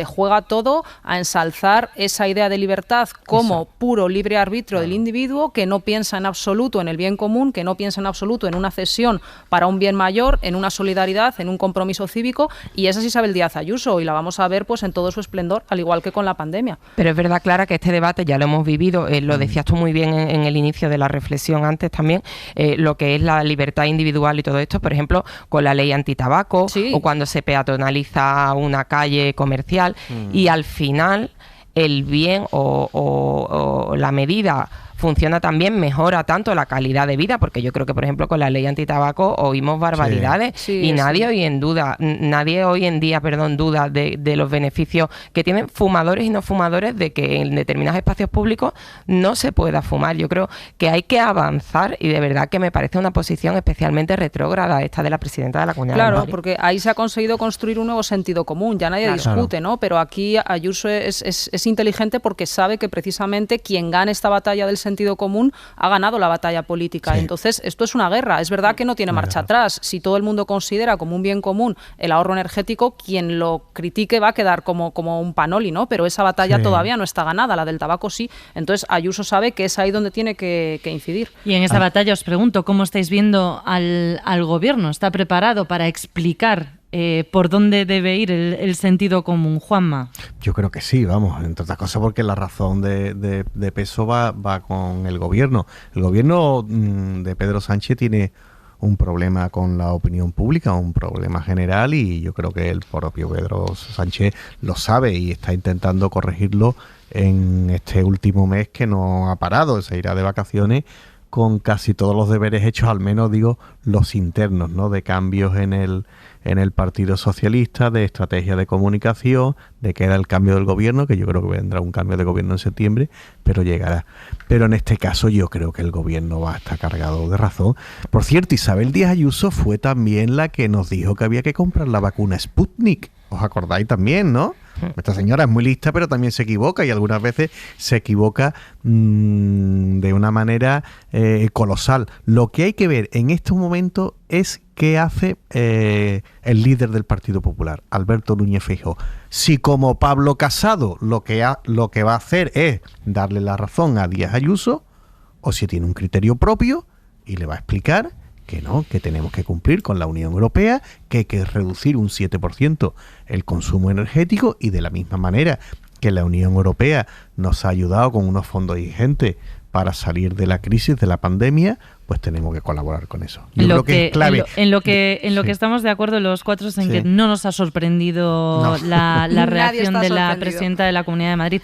juega todo a ensalzar esa idea de libertad como puro libre arbitrio del individuo, que no piensa en absoluto en el bien común, que no piensa en absoluto en una cesión para un bien mayor, en una solidaridad, en un compromiso cívico, y esa es Isabel Díaz Ayuso, y la vamos a ver pues en todo su esplendor, al igual que con la pandemia. Pero es verdad, Clara, que este debate ya lo hemos vivido, lo decías tú muy bien en el inicio de la reflexión antes también, lo que es la libertad individual y todo esto, por ejemplo, con la ley antitabaco, o cuando se peatonaliza una calle comercial, y al final el bien o la medida funciona también, mejora tanto la calidad de vida, porque yo creo que, por ejemplo, con la ley antitabaco oímos barbaridades y nadie hoy en día duda de los beneficios que tienen fumadores y no fumadores, de que en determinados espacios públicos no se pueda fumar. Yo creo que hay que avanzar, y de verdad que me parece una posición especialmente retrógrada esta de la presidenta de la Comunidad de Madrid. Claro, porque ahí se ha conseguido construir un nuevo sentido común, ya nadie discute, ¿no? Pero aquí Ayuso es inteligente porque sabe que precisamente quien gane esta batalla del sentido común ha ganado la batalla política. Entonces, esto es una guerra. Es verdad que no tiene marcha atrás. Si todo el mundo considera como un bien común el ahorro energético, quien lo critique va a quedar como un panoli, ¿no? Pero esa batalla todavía no está ganada, la del tabaco sí. Entonces, Ayuso sabe que es ahí donde tiene que incidir. Y en esa batalla os pregunto, ¿cómo estáis viendo al gobierno? ¿Está preparado para explicar por dónde debe ir el sentido común, Juanma? Yo creo que sí, vamos, entre otras cosas porque la razón de peso va con el gobierno. El gobierno de Pedro Sánchez tiene un problema con la opinión pública, un problema general, y yo creo que el propio Pedro Sánchez lo sabe y está intentando corregirlo en este último mes, que no ha parado. Se irá de vacaciones con casi todos los deberes hechos, al menos digo los internos, ¿no? De cambios en el Partido Socialista, de estrategia de comunicación, de que era el cambio del gobierno, que yo creo que vendrá un cambio de gobierno en septiembre, pero llegará. Pero en este caso yo creo que el gobierno va a estar cargado de razón. Por cierto, Isabel Díaz Ayuso fue también la que nos dijo que había que comprar la vacuna Sputnik. ¿Os acordáis también, no? Esta señora es muy lista, pero también se equivoca, y algunas veces se equivoca de una manera colosal. Lo que hay que ver en estos momentos es qué hace el líder del Partido Popular, Alberto Núñez Feijóo. Si, como Pablo Casado, lo que va a hacer es darle la razón a Díaz Ayuso, o si tiene un criterio propio y le va a explicar que no, que tenemos que cumplir con la Unión Europea, que hay que reducir un 7% el consumo energético, y de la misma manera que la Unión Europea nos ha ayudado con unos fondos ingentes para salir de la crisis de la pandemia, pues tenemos que colaborar con eso. Yo creo que es clave. En lo que estamos de acuerdo los cuatro es en que no nos ha sorprendido la reacción de la presidenta de la Comunidad de Madrid.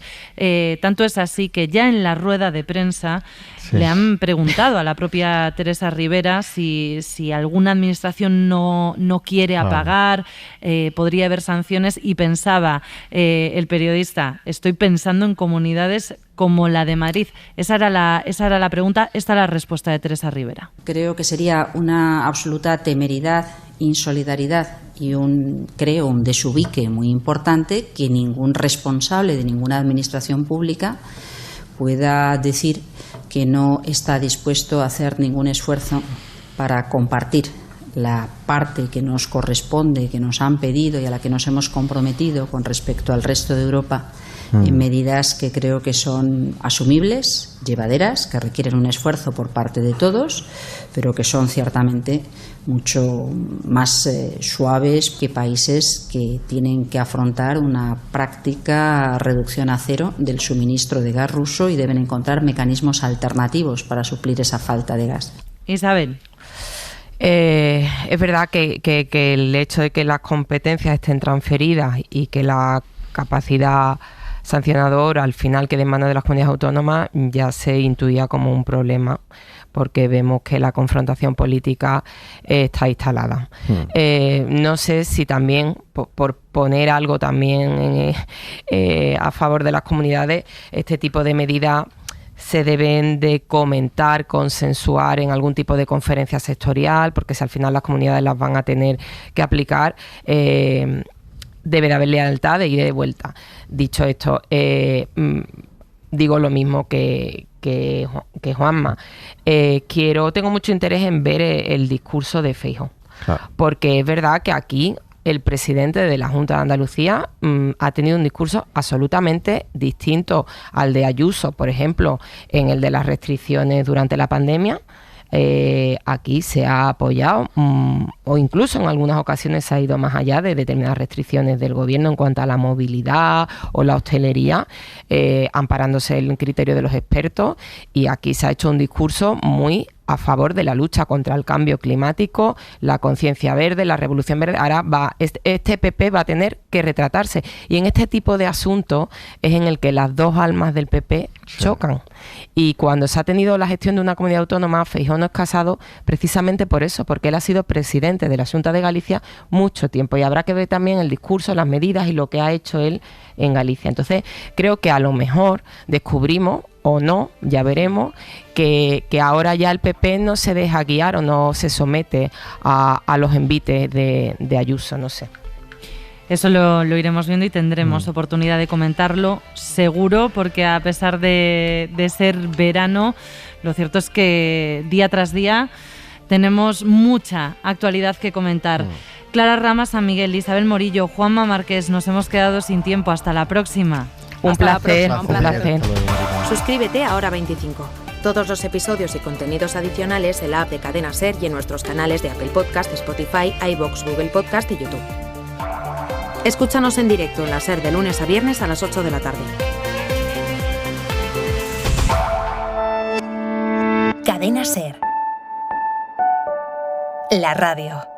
Tanto es así que ya en la rueda de prensa le han preguntado a la propia Teresa Rivera si alguna administración no quiere apagar, podría haber sanciones, y pensaba el periodista: estoy pensando en comunidades como la de Madrid. Esa era la pregunta, esta es la respuesta de Teresa Rivera. Creo que sería una absoluta temeridad, insolidaridad y un desubique muy importante que ningún responsable de ninguna administración pública pueda decir que no está dispuesto a hacer ningún esfuerzo para compartir la parte que nos corresponde, que nos han pedido y a la que nos hemos comprometido con respecto al resto de Europa, Medidas que creo que son asumibles, llevaderas, que requieren un esfuerzo por parte de todos, pero que son ciertamente mucho más suaves que países que tienen que afrontar una práctica reducción a cero del suministro de gas ruso y deben encontrar mecanismos alternativos para suplir esa falta de gas. Isabel. Es verdad que el hecho de que las competencias estén transferidas y que la capacidad sancionadora al final quede en manos de las comunidades autónomas ya se intuía como un problema, porque vemos que la confrontación política está instalada. No sé si también, por poner algo también a favor de las comunidades, este tipo de medidas se deben de comentar, consensuar en algún tipo de conferencia sectorial, porque si al final las comunidades las van a tener que aplicar, debe de haber lealtad de ida y de vuelta. Dicho esto, digo lo mismo que Juanma. Tengo mucho interés en ver el discurso de Feijóo, porque es verdad que aquí el presidente de la Junta de Andalucía ha tenido un discurso absolutamente distinto al de Ayuso, por ejemplo, en el de las restricciones durante la pandemia. Aquí se ha apoyado o incluso en algunas ocasiones se ha ido más allá de determinadas restricciones del gobierno en cuanto a la movilidad o la hostelería, amparándose en el criterio de los expertos, y aquí se ha hecho un discurso muy a favor de la lucha contra el cambio climático, la conciencia verde, la revolución verde. Ahora este PP va a tener que retratarse, y en este tipo de asuntos es en el que las dos almas del PP chocan. Y cuando se ha tenido la gestión de una comunidad autónoma, Feijóo no es casado precisamente por eso, porque él ha sido presidente de la Xunta de Galicia mucho tiempo, y habrá que ver también el discurso, las medidas y lo que ha hecho él en Galicia. Entonces creo que a lo mejor descubrimos, o no, ya veremos, que ahora ya el PP no se deja guiar o no se somete a los envites de Ayuso, no sé. Eso lo iremos viendo y tendremos oportunidad de comentarlo seguro, porque a pesar de ser verano, lo cierto es que día tras día tenemos mucha actualidad que comentar. Clara Rama, San Miguel, Isabel Morillo, Juanma Márquez, nos hemos quedado sin tiempo. Hasta la próxima. Un placer. Suscríbete a Hora 25. Todos los episodios y contenidos adicionales en la app de Cadena Ser y en nuestros canales de Apple Podcast, Spotify, iVoox, Google Podcast y YouTube. Escúchanos en directo en la Ser de lunes a viernes a las 8 de la tarde. Cadena Ser. La radio.